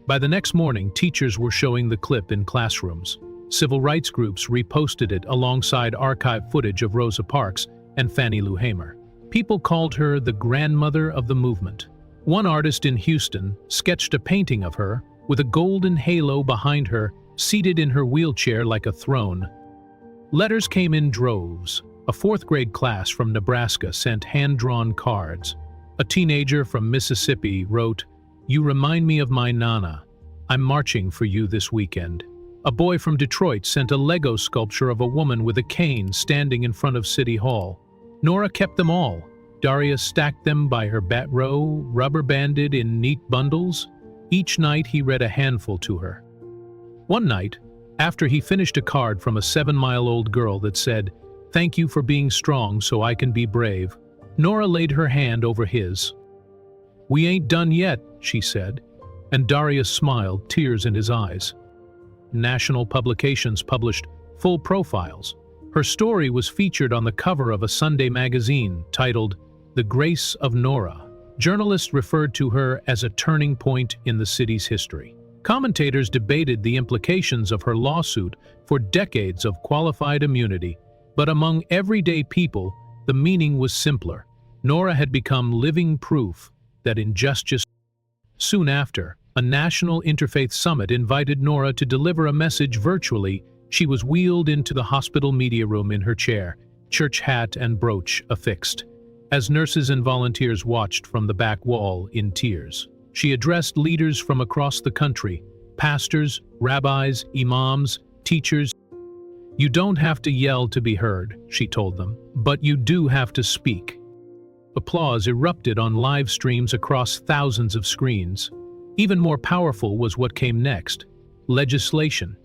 By the next morning, teachers were showing the clip in classrooms. Civil rights groups reposted it alongside archive footage of Rosa Parks and Fannie Lou Hamer. People called her the grandmother of the movement. One artist in Houston sketched a painting of her with a golden halo behind her, seated in her wheelchair like a throne. Letters came in droves. A fourth-grade class from Nebraska sent hand-drawn cards. A teenager from Mississippi wrote, "You remind me of my Nana. I'm marching for you this weekend." A boy from Detroit sent a Lego sculpture of a woman with a cane standing in front of City Hall. Nora kept them all. Darius stacked them by her bat row, rubber-banded in neat bundles. Each night he read a handful to her. One night, after he finished a card from a 7-mile-old girl that said, "Thank you for being strong so I can be brave," Nora laid her hand over his. "We ain't done yet," she said, and Darius smiled, tears in his eyes. National publications published full profiles. Her story was featured on the cover of a Sunday magazine titled "The Grace of Nora." Journalists referred to her as a turning point in the city's history. Commentators debated the implications of her lawsuit for decades of qualified immunity, but among everyday people, the meaning was simpler. Nora had become living proof that injustice. Soon after, a national interfaith summit invited Nora to deliver a message virtually. She was wheeled into the hospital media room in her chair, church hat and brooch affixed, as nurses and volunteers watched from the back wall in tears. She addressed leaders from across the country, pastors, rabbis, imams, teachers. "You don't have to yell to be heard," she told them, "but you do have to speak." Applause erupted on live streams across thousands of screens. Even more powerful was what came next: legislation.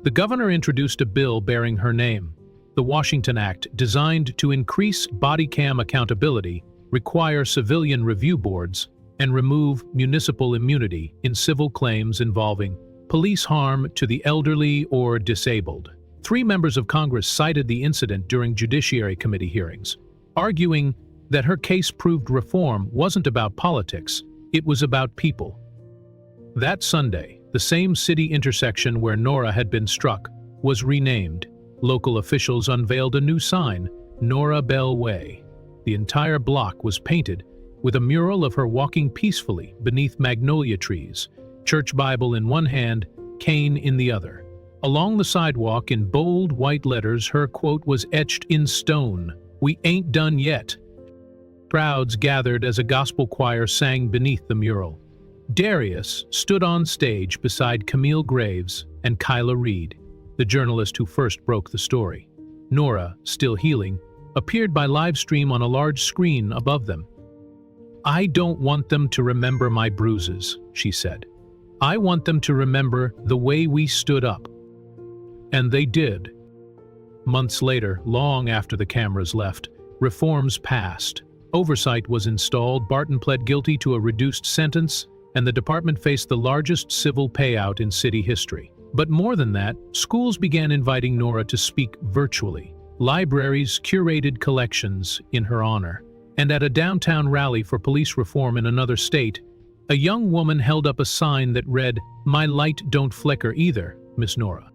The governor introduced a bill bearing her name, the Washington Act, designed to increase body cam accountability, require civilian review boards, and remove municipal immunity in civil claims involving police harm to the elderly or disabled. 3 members of Congress cited the incident during Judiciary Committee hearings, arguing that her case proved reform wasn't about politics, it was about people. That Sunday, the same city intersection where Nora had been struck was renamed. Local officials unveiled a new sign, Nora Bell Way. The entire block was painted with a mural of her walking peacefully beneath magnolia trees, church Bible in one hand, cane in the other. Along the sidewalk in bold white letters, her quote was etched in stone, "We ain't done yet." Crowds gathered as a gospel choir sang beneath the mural. Darius stood on stage beside Camille Graves and Kyla Reed, the journalist who first broke the story. Nora, still healing, appeared by live stream on a large screen above them. "I don't want them to remember my bruises," she said. "I want them to remember the way we stood up." And they did. Months later, long after the cameras left, reforms passed. Oversight was installed, Barton pled guilty to a reduced sentence, and the department faced the largest civil payout in city history. But more than that, schools began inviting Nora to speak virtually. Libraries curated collections in her honor. And at a downtown rally for police reform in another state, a young woman held up a sign that read, "My light don't flicker either, Miss Nora."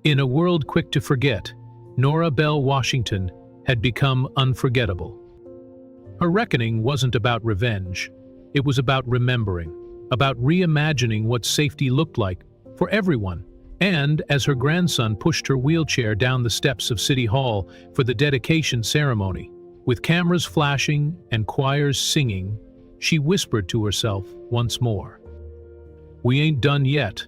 In a world quick to forget, Nora Bell Washington had become unforgettable. Her reckoning wasn't about revenge. It was about remembering, about reimagining what safety looked like for everyone. And as her grandson pushed her wheelchair down the steps of City Hall for the dedication ceremony, with cameras flashing and choirs singing, she whispered to herself once more, "We ain't done yet."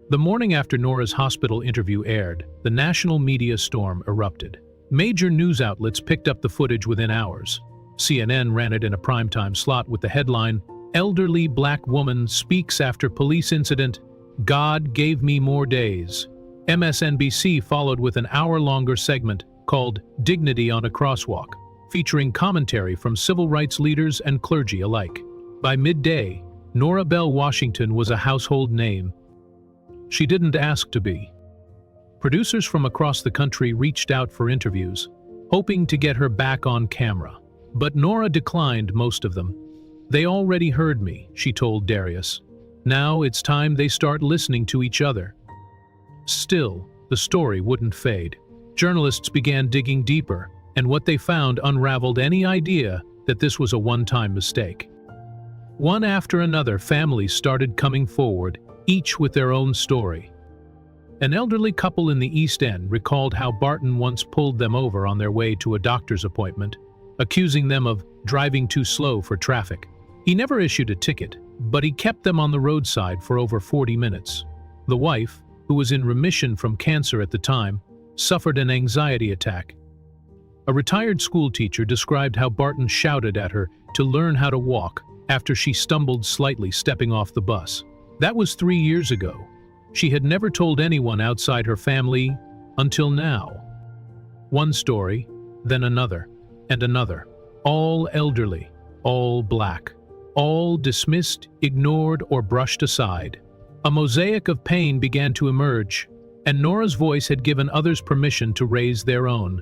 The morning after Nora's hospital interview aired, the national media storm erupted. Major news outlets picked up the footage within hours. CNN ran it in a primetime slot with the headline, "Elderly Black Woman Speaks After Police Incident, God Gave Me More Days." MSNBC followed with an hour-longer segment called Dignity on a Crosswalk, featuring commentary from civil rights leaders and clergy alike. By midday, Nora Bell Washington was a household name. She didn't ask to be. Producers from across the country reached out for interviews, hoping to get her back on camera. But Nora declined most of them. "They already heard me," she told Darius. "Now it's time they start listening to each other." Still, the story wouldn't fade. Journalists began digging deeper, and what they found unraveled any idea that this was a one-time mistake. One after another, families started coming forward, each with their own story. An elderly couple in the East End recalled how Barton once pulled them over on their way to a doctor's appointment, accusing them of driving too slow for traffic. He never issued a ticket, but he kept them on the roadside for over 40 minutes. The wife, who was in remission from cancer at the time, suffered an anxiety attack. A retired schoolteacher described how Barton shouted at her to learn how to walk after she stumbled slightly stepping off the bus. That was 3 years ago. She had never told anyone outside her family until now. One story, then another, and another. All elderly, all black, all dismissed, ignored, or brushed aside. A mosaic of pain began to emerge, and Nora's voice had given others permission to raise their own.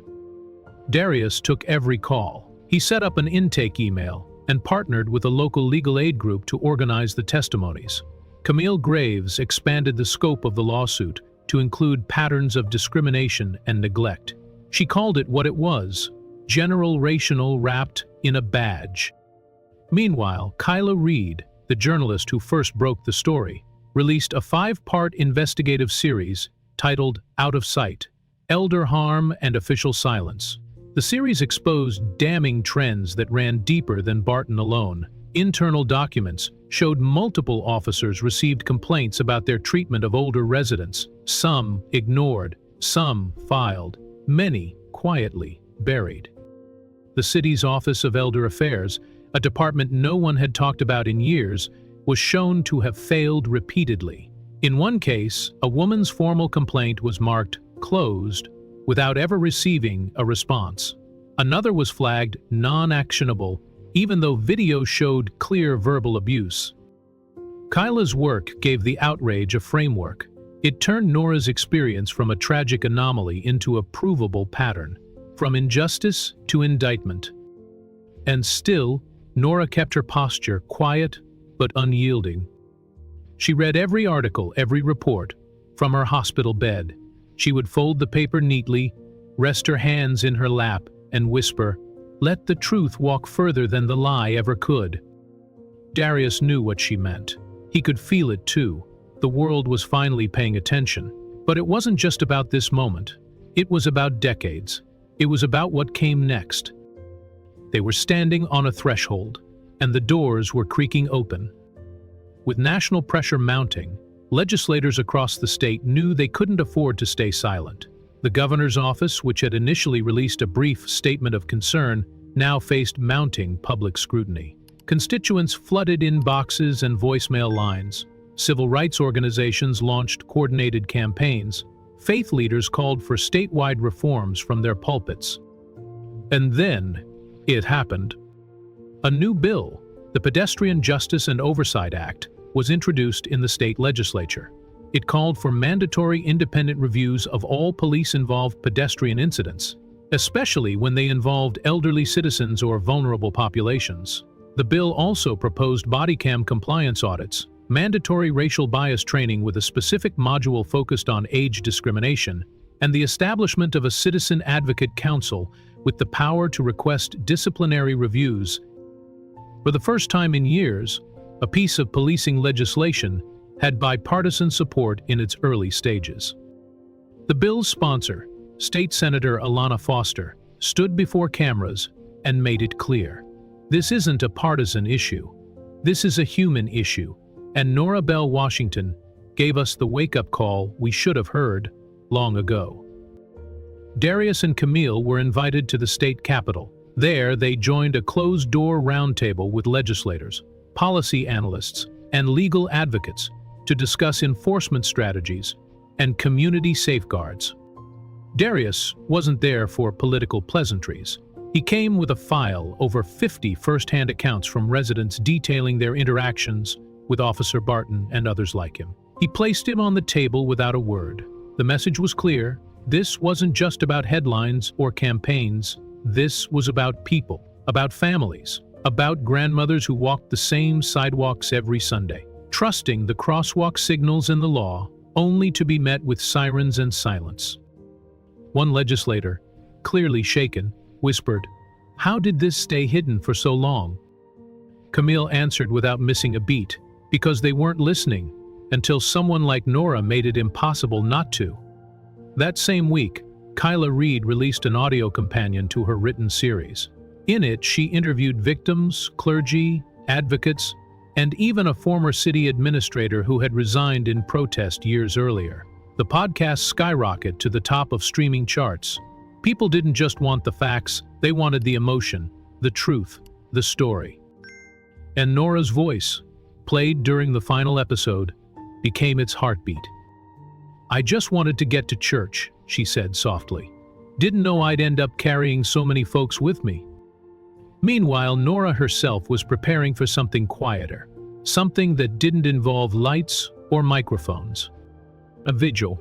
Darius took every call. He set up an intake email and partnered with a local legal aid group to organize the testimonies. Camille Graves expanded the scope of the lawsuit to include patterns of discrimination and neglect. She called it what it was: general racial wrapped in a badge. Meanwhile, Kyla Reed, the journalist who first broke the story, released a 5-part investigative series titled Out of Sight: Elder Harm and Official Silence. The series exposed damning trends that ran deeper than Barton alone. Internal documents showed multiple officers received complaints about their treatment of older residents. Some ignored, some filed, many quietly buried. The city's Office of Elder Affairs, a department no one had talked about in years, was shown to have failed repeatedly. In one case, a woman's formal complaint was marked closed without ever receiving a response. Another was flagged non-actionable, even though video showed clear verbal abuse. Kyla's work gave the outrage a framework. It turned Nora's experience from a tragic anomaly into a provable pattern, from injustice to indictment. And still, Nora kept her posture quiet but unyielding. She read every article, every report, from her hospital bed. She would fold the paper neatly, rest her hands in her lap, and whisper, "Let the truth walk further than the lie ever could." Darius knew what she meant. He could feel it too. The world was finally paying attention. But it wasn't just about this moment. It was about decades. It was about what came next. They were standing on a threshold, and the doors were creaking open. With national pressure mounting, legislators across the state knew they couldn't afford to stay silent. The governor's office, which had initially released a brief statement of concern, now faced mounting public scrutiny. Constituents flooded inboxes and voicemail lines. Civil rights organizations launched coordinated campaigns. Faith leaders called for statewide reforms from their pulpits. And then, it happened. A new bill, the Pedestrian Justice and Oversight Act, was introduced in the state legislature. It called for mandatory independent reviews of all police-involved pedestrian incidents, especially when they involved elderly citizens or vulnerable populations. The bill also proposed body cam compliance audits, mandatory racial bias training with a specific module focused on age discrimination, and the establishment of a citizen advocate council with the power to request disciplinary reviews. For the first time in years, a piece of policing legislation had bipartisan support in its early stages. The bill's sponsor, State Senator Alana Foster, stood before cameras and made it clear. This isn't a partisan issue. This is a human issue, and Nora Bell Washington gave us the wake-up call we should have heard long ago. Darius and Camille were invited to the state capitol. There, they joined a closed-door roundtable with legislators, policy analysts, and legal advocates to discuss enforcement strategies and community safeguards. Darius wasn't there for political pleasantries. He came with a file over 50 first-hand accounts from residents detailing their interactions with Officer Barton and others like him. He placed him on the table without a word. The message was clear. This wasn't just about headlines or campaigns. This was about people, about families, about grandmothers who walked the same sidewalks every Sunday, trusting the crosswalk signals and the law, only to be met with sirens and silence. One legislator, clearly shaken, whispered, "How did this stay hidden for so long?" Camille answered without missing a beat, "Because they weren't listening, until someone like Nora made it impossible not to." That same week, Kyla Reed released an audio companion to her written series. In it, she interviewed victims, clergy, advocates, and even a former city administrator who had resigned in protest years earlier. The podcast skyrocketed to the top of streaming charts. People didn't just want the facts, they wanted the emotion, the truth, the story. And Nora's voice, played during the final episode, became its heartbeat. "I just wanted to get to church," she said softly. "Didn't know I'd end up carrying so many folks with me." Meanwhile, Nora herself was preparing for something quieter, something that didn't involve lights or microphones. A vigil.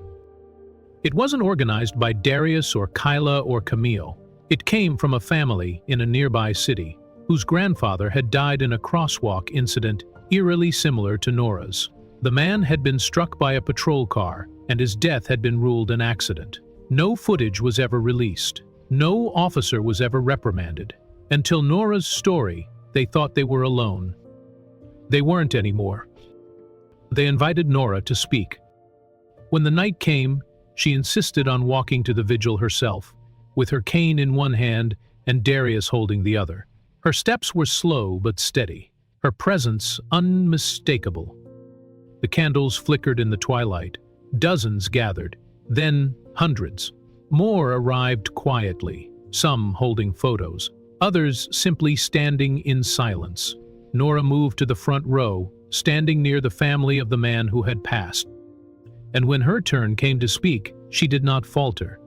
It wasn't organized by Darius or Kyla or Camille. It came from a family in a nearby city whose grandfather had died in a crosswalk incident eerily similar to Nora's. The man had been struck by a patrol car, and his death had been ruled an accident. No footage was ever released. No officer was ever reprimanded. Until Nora's story, they thought they were alone. They weren't anymore. They invited Nora to speak. When the night came, she insisted on walking to the vigil herself, with her cane in one hand and Darius holding the other. Her steps were slow but steady, her presence unmistakable. The candles flickered in the twilight. Dozens gathered, then hundreds. More arrived quietly, some holding photos, others simply standing in silence. Nora moved to the front row, standing near the family of the man who had passed. And when her turn came to speak, she did not falter.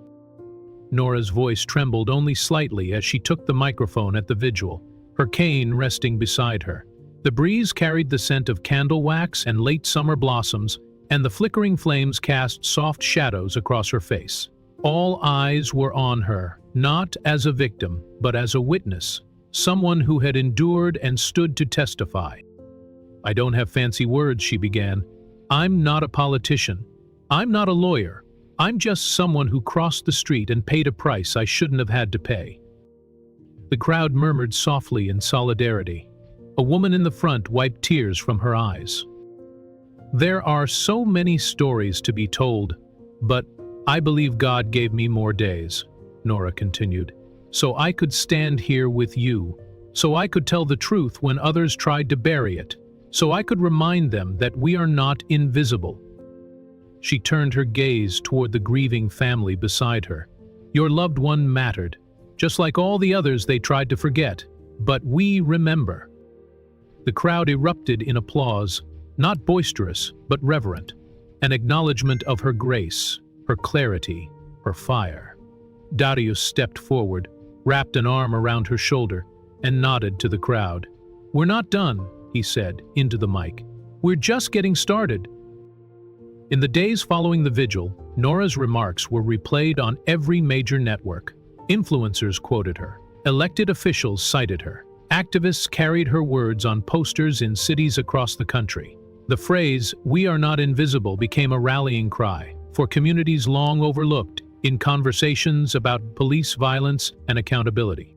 Nora's voice trembled only slightly as she took the microphone at the vigil, her cane resting beside her. The breeze carried the scent of candle wax and late summer blossoms, and the flickering flames cast soft shadows across her face. All eyes were on her, not as a victim, but as a witness, someone who had endured and stood to testify. "I don't have fancy words," she began. "I'm not a politician. I'm not a lawyer. I'm just someone who crossed the street and paid a price I shouldn't have had to pay." The crowd murmured softly in solidarity. A woman in the front wiped tears from her eyes. "There are so many stories to be told, but I believe God gave me more days," Nora continued, "so I could stand here with you, so I could tell the truth when others tried to bury it, so I could remind them that we are not invisible." She turned her gaze toward the grieving family beside her. "Your loved one mattered, just like all the others they tried to forget, but we remember." The crowd erupted in applause, not boisterous, but reverent, an acknowledgement of her grace, her clarity, her fire. Darius stepped forward, wrapped an arm around her shoulder, and nodded to the crowd. "We're not done," he said, into the mic. "We're just getting started." In the days following the vigil, Nora's remarks were replayed on every major network. Influencers quoted her. Elected officials cited her. Activists carried her words on posters in cities across the country. The phrase, "We are not invisible," became a rallying cry for communities long overlooked in conversations about police violence and accountability.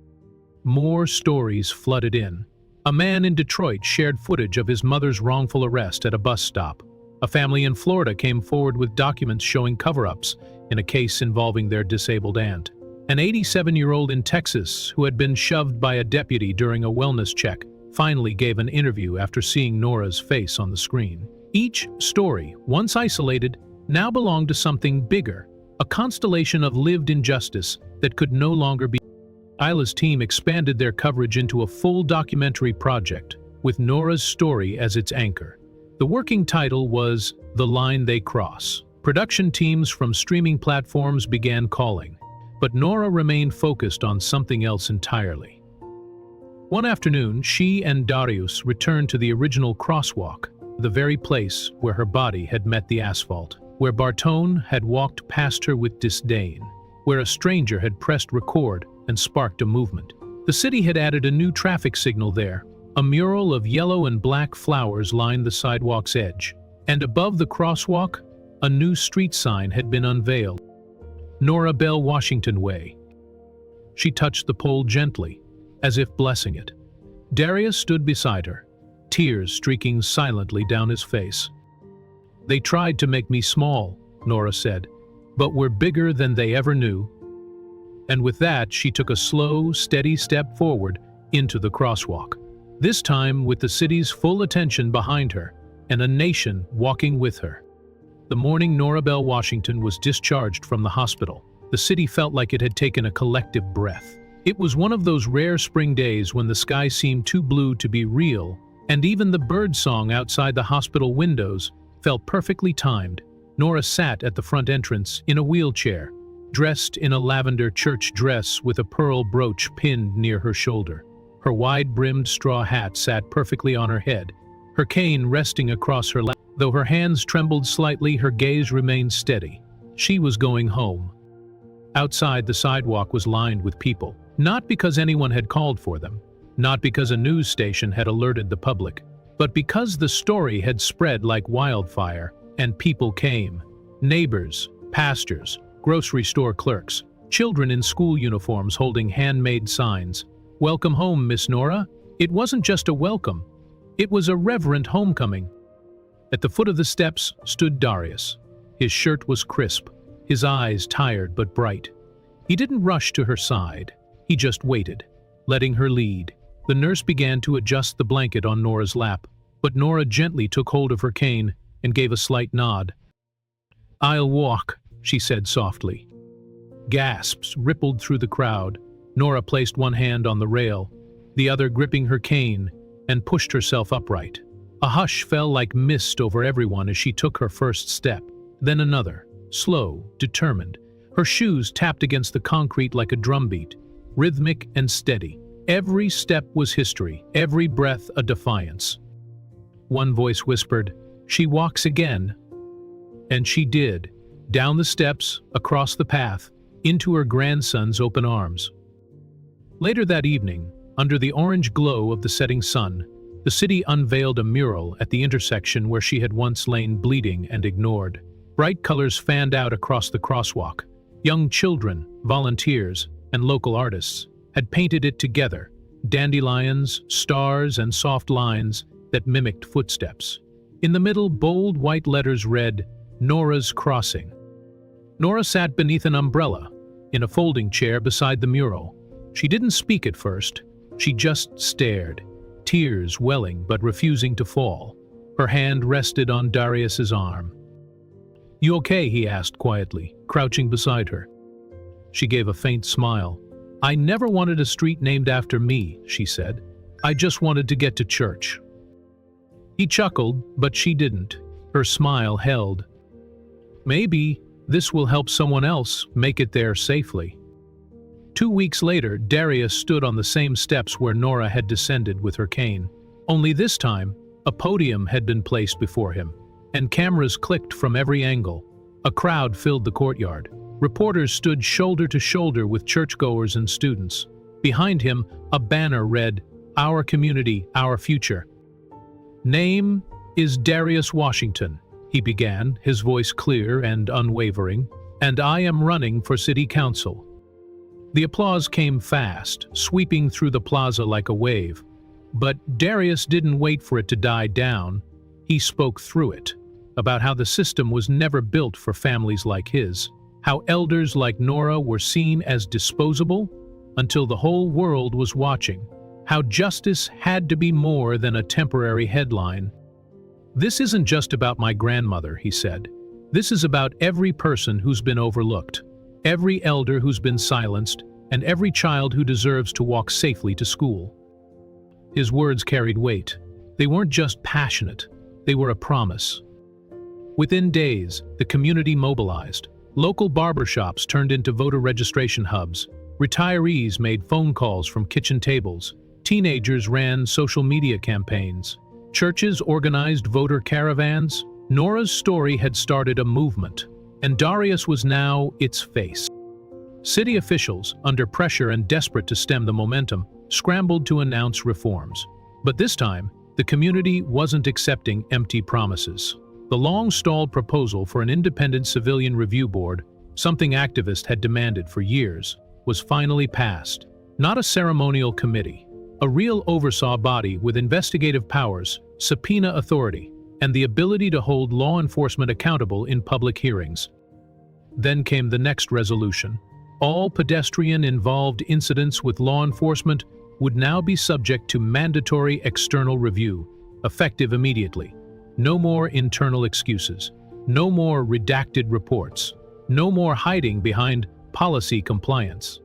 More stories flooded in. A man in Detroit shared footage of his mother's wrongful arrest at a bus stop. A family in Florida came forward with documents showing cover-ups in a case involving their disabled aunt. An 87-year-old in Texas who had been shoved by a deputy during a wellness check finally gave an interview after seeing Nora's face on the screen. Each story, once isolated, now belonged to something bigger, a constellation of lived injustice that could no longer be. Isla's team expanded their coverage into a full documentary project, with Nora's story as its anchor. The working title was The Line They Cross. Production teams from streaming platforms began calling, but Nora remained focused on something else entirely. One afternoon, she and Darius returned to the original Crosswalk, the very place where her body had met the asphalt, where Bartone had walked past her with disdain, where a stranger had pressed record and sparked a movement. The city had added a new traffic signal there. A mural of yellow and black flowers lined the sidewalk's edge, and above the crosswalk, a new street sign had been unveiled. Nora Bell Washington Way. She touched the pole gently, as if blessing it. Darius stood beside her, tears streaking silently down his face. "They tried to make me small," Nora said, "but we're bigger than they ever knew." And with that, she took a slow, steady step forward into the crosswalk. This time with the city's full attention behind her, and a nation walking with her. The morning Nora Bell Washington was discharged from the hospital, the city felt like it had taken a collective breath. It was one of those rare spring days when the sky seemed too blue to be real, and even the bird song outside the hospital windows felt perfectly timed. Nora sat at the front entrance in a wheelchair, dressed in a lavender church dress with a pearl brooch pinned near her shoulder. Her wide-brimmed straw hat sat perfectly on her head, her cane resting across her lap. Though her hands trembled slightly, her gaze remained steady. She was going home. Outside, the sidewalk was lined with people, not because anyone had called for them, not because a news station had alerted the public, but because the story had spread like wildfire, and people came. Neighbors, pastors, grocery store clerks, children in school uniforms holding handmade signs. "Welcome home, Miss Nora." It wasn't just a welcome. It was a reverent homecoming. At the foot of the steps stood Darius. His shirt was crisp, his eyes tired but bright. He didn't rush to her side. He just waited, letting her lead. The nurse began to adjust the blanket on Nora's lap, but Nora gently took hold of her cane and gave a slight nod. "I'll walk," she said softly. Gasps rippled through the crowd. Nora placed one hand on the rail, the other gripping her cane, and pushed herself upright. A hush fell like mist over everyone as she took her first step, then another, slow, determined. Her shoes tapped against the concrete like a drumbeat, rhythmic and steady. Every step was history, every breath a defiance. One voice whispered, "She walks again." And she did, down the steps, across the path, into her grandson's open arms. Later that evening, under the orange glow of the setting sun, the city unveiled a mural at the intersection where she had once lain bleeding and ignored. Bright colors fanned out across the crosswalk. Young children, volunteers, and local artists had painted it together, dandelions, stars, and soft lines that mimicked footsteps. In the middle, bold white letters read, "Nora's Crossing." Nora sat beneath an umbrella, in a folding chair beside the mural. She didn't speak at first. She just stared, tears welling but refusing to fall. Her hand rested on Darius's arm. "You okay?" he asked quietly, crouching beside her. She gave a faint smile. "I never wanted a street named after me," she said. "I just wanted to get to church." He chuckled, but she didn't. Her smile held. "Maybe this will help someone else make it there safely." 2 weeks later, Darius stood on the same steps where Nora had descended with her cane. Only this time, a podium had been placed before him, and cameras clicked from every angle. A crowd filled the courtyard. Reporters stood shoulder to shoulder with churchgoers and students. Behind him, a banner read, "Our community, our future." "Name is Darius Washington," he began, his voice clear and unwavering, "and I am running for city council." The applause came fast, sweeping through the plaza like a wave. But Darius didn't wait for it to die down. He spoke through it, about how the system was never built for families like his, how elders like Nora were seen as disposable until the whole world was watching, how justice had to be more than a temporary headline. "This isn't just about my grandmother," he said. "This is about every person who's been overlooked, every elder who's been silenced, and every child who deserves to walk safely to school." His words carried weight. They weren't just passionate, they were a promise. Within days, the community mobilized. Local barbershops turned into voter registration hubs. Retirees made phone calls from kitchen tables. Teenagers ran social media campaigns. Churches organized voter caravans. Nora's story had started a movement, and Darius was now its face. City officials, under pressure and desperate to stem the momentum, scrambled to announce reforms. But this time, the community wasn't accepting empty promises. The long-stalled proposal for an independent civilian review board, something activists had demanded for years, was finally passed. Not a ceremonial committee, a real oversaw body with investigative powers, subpoena authority, and the ability to hold law enforcement accountable in public hearings. Then came the next resolution. All pedestrian-involved incidents with law enforcement would now be subject to mandatory external review, effective immediately. No more internal excuses. No more redacted reports. No more hiding behind policy compliance.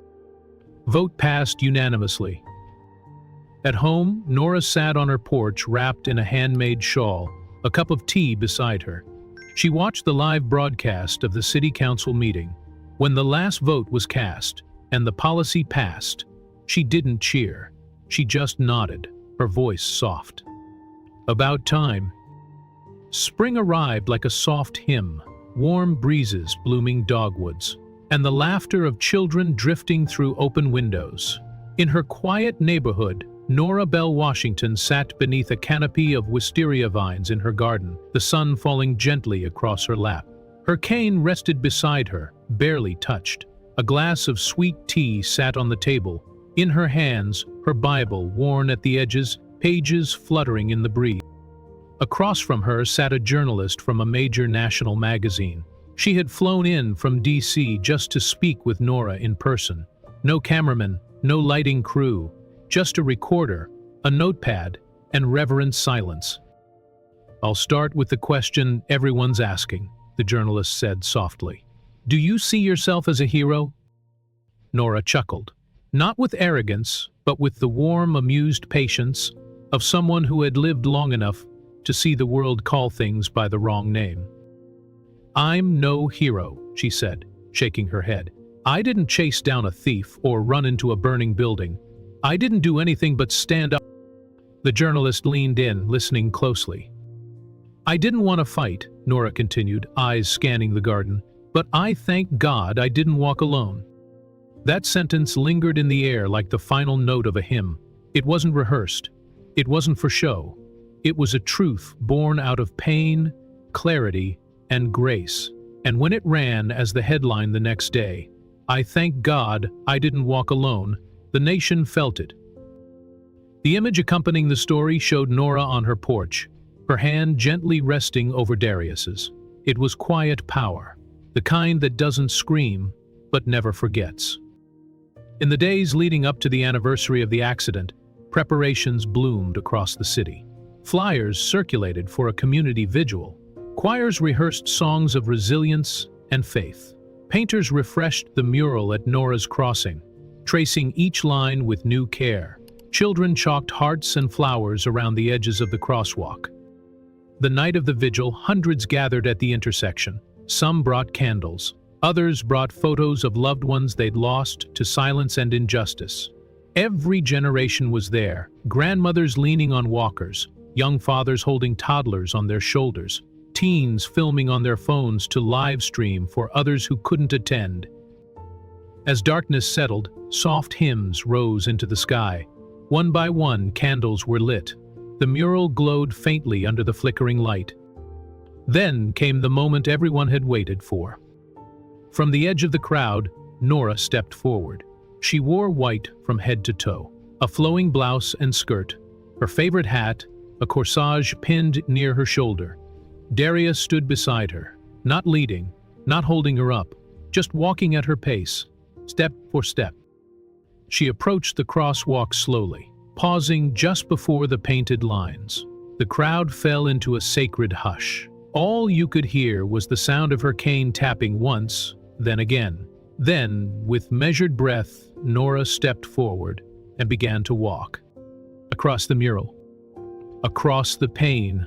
Vote passed unanimously. At home, Nora sat on her porch wrapped in a handmade shawl, a cup of tea beside her. She watched the live broadcast of the city council meeting. When the last vote was cast and the policy passed, she didn't cheer. She just nodded, her voice soft. About time. Spring arrived like a soft hymn, warm breezes blooming dogwoods, and the laughter of children drifting through open windows. In her quiet neighborhood, Nora Bell Washington sat beneath a canopy of wisteria vines in her garden, the sun falling gently across her lap. Her cane rested beside her, barely touched. A glass of sweet tea sat on the table. In her hands, her Bible worn at the edges, pages fluttering in the breeze. Across from her sat a journalist from a major national magazine. She had flown in from D.C. just to speak with Nora in person. No cameraman, no lighting crew, just a recorder, a notepad, and reverent silence. "I'll start with the question everyone's asking," the journalist said softly. "Do you see yourself as a hero?" Nora chuckled, not with arrogance, but with the warm, amused patience of someone who had lived long enough to see the world call things by the wrong name. "I'm no hero," she said, shaking her head. "I didn't chase down a thief or run into a burning building. I didn't do anything but stand up." The journalist leaned in, listening closely. "I didn't want to fight," Nora continued, eyes scanning the garden, "but I thank God I didn't walk alone." That sentence lingered in the air like the final note of a hymn. It wasn't rehearsed. It wasn't for show. It was a truth born out of pain, clarity, and grace. And when it ran as the headline the next day, "I thank God I didn't walk alone," the nation felt it. The image accompanying the story showed Nora on her porch, her hand gently resting over Darius's. It was quiet power, the kind that doesn't scream, but never forgets. In the days leading up to the anniversary of the accident, preparations bloomed across the city. Flyers circulated for a community vigil. Choirs rehearsed songs of resilience and faith. Painters refreshed the mural at Nora's crossing, tracing each line with new care. Children chalked hearts and flowers around the edges of the crosswalk. The night of the vigil, hundreds gathered at the intersection. Some brought candles. Others brought photos of loved ones they'd lost to silence and injustice. Every generation was there, grandmothers leaning on walkers, young fathers holding toddlers on their shoulders, teens filming on their phones to live stream for others who couldn't attend. As darkness settled, soft hymns rose into the sky. One by one, candles were lit. The mural glowed faintly under the flickering light. Then came the moment everyone had waited for. From the edge of the crowd, Nora stepped forward. She wore white from head to toe, a flowing blouse and skirt, her favorite hat, a corsage pinned near her shoulder. Darius stood beside her, not leading, not holding her up, just walking at her pace, step for step. She approached the crosswalk slowly, pausing just before the painted lines. The crowd fell into a sacred hush. All you could hear was the sound of her cane tapping once, then again. Then, with measured breath, Nora stepped forward and began to walk. Across the mural. Across the pain.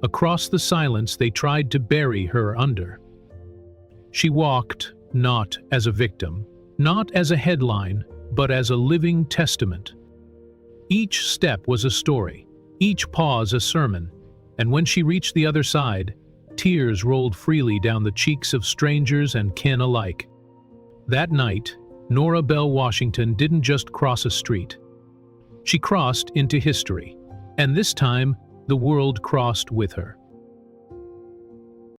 Across the silence they tried to bury her under. She walked, not as a victim, not as a headline, but as a living testament. Each step was a story, each pause a sermon, and when she reached the other side, tears rolled freely down the cheeks of strangers and kin alike. That night, Nora Bell Washington didn't just cross a street. She crossed into history, and this time, the world crossed with her.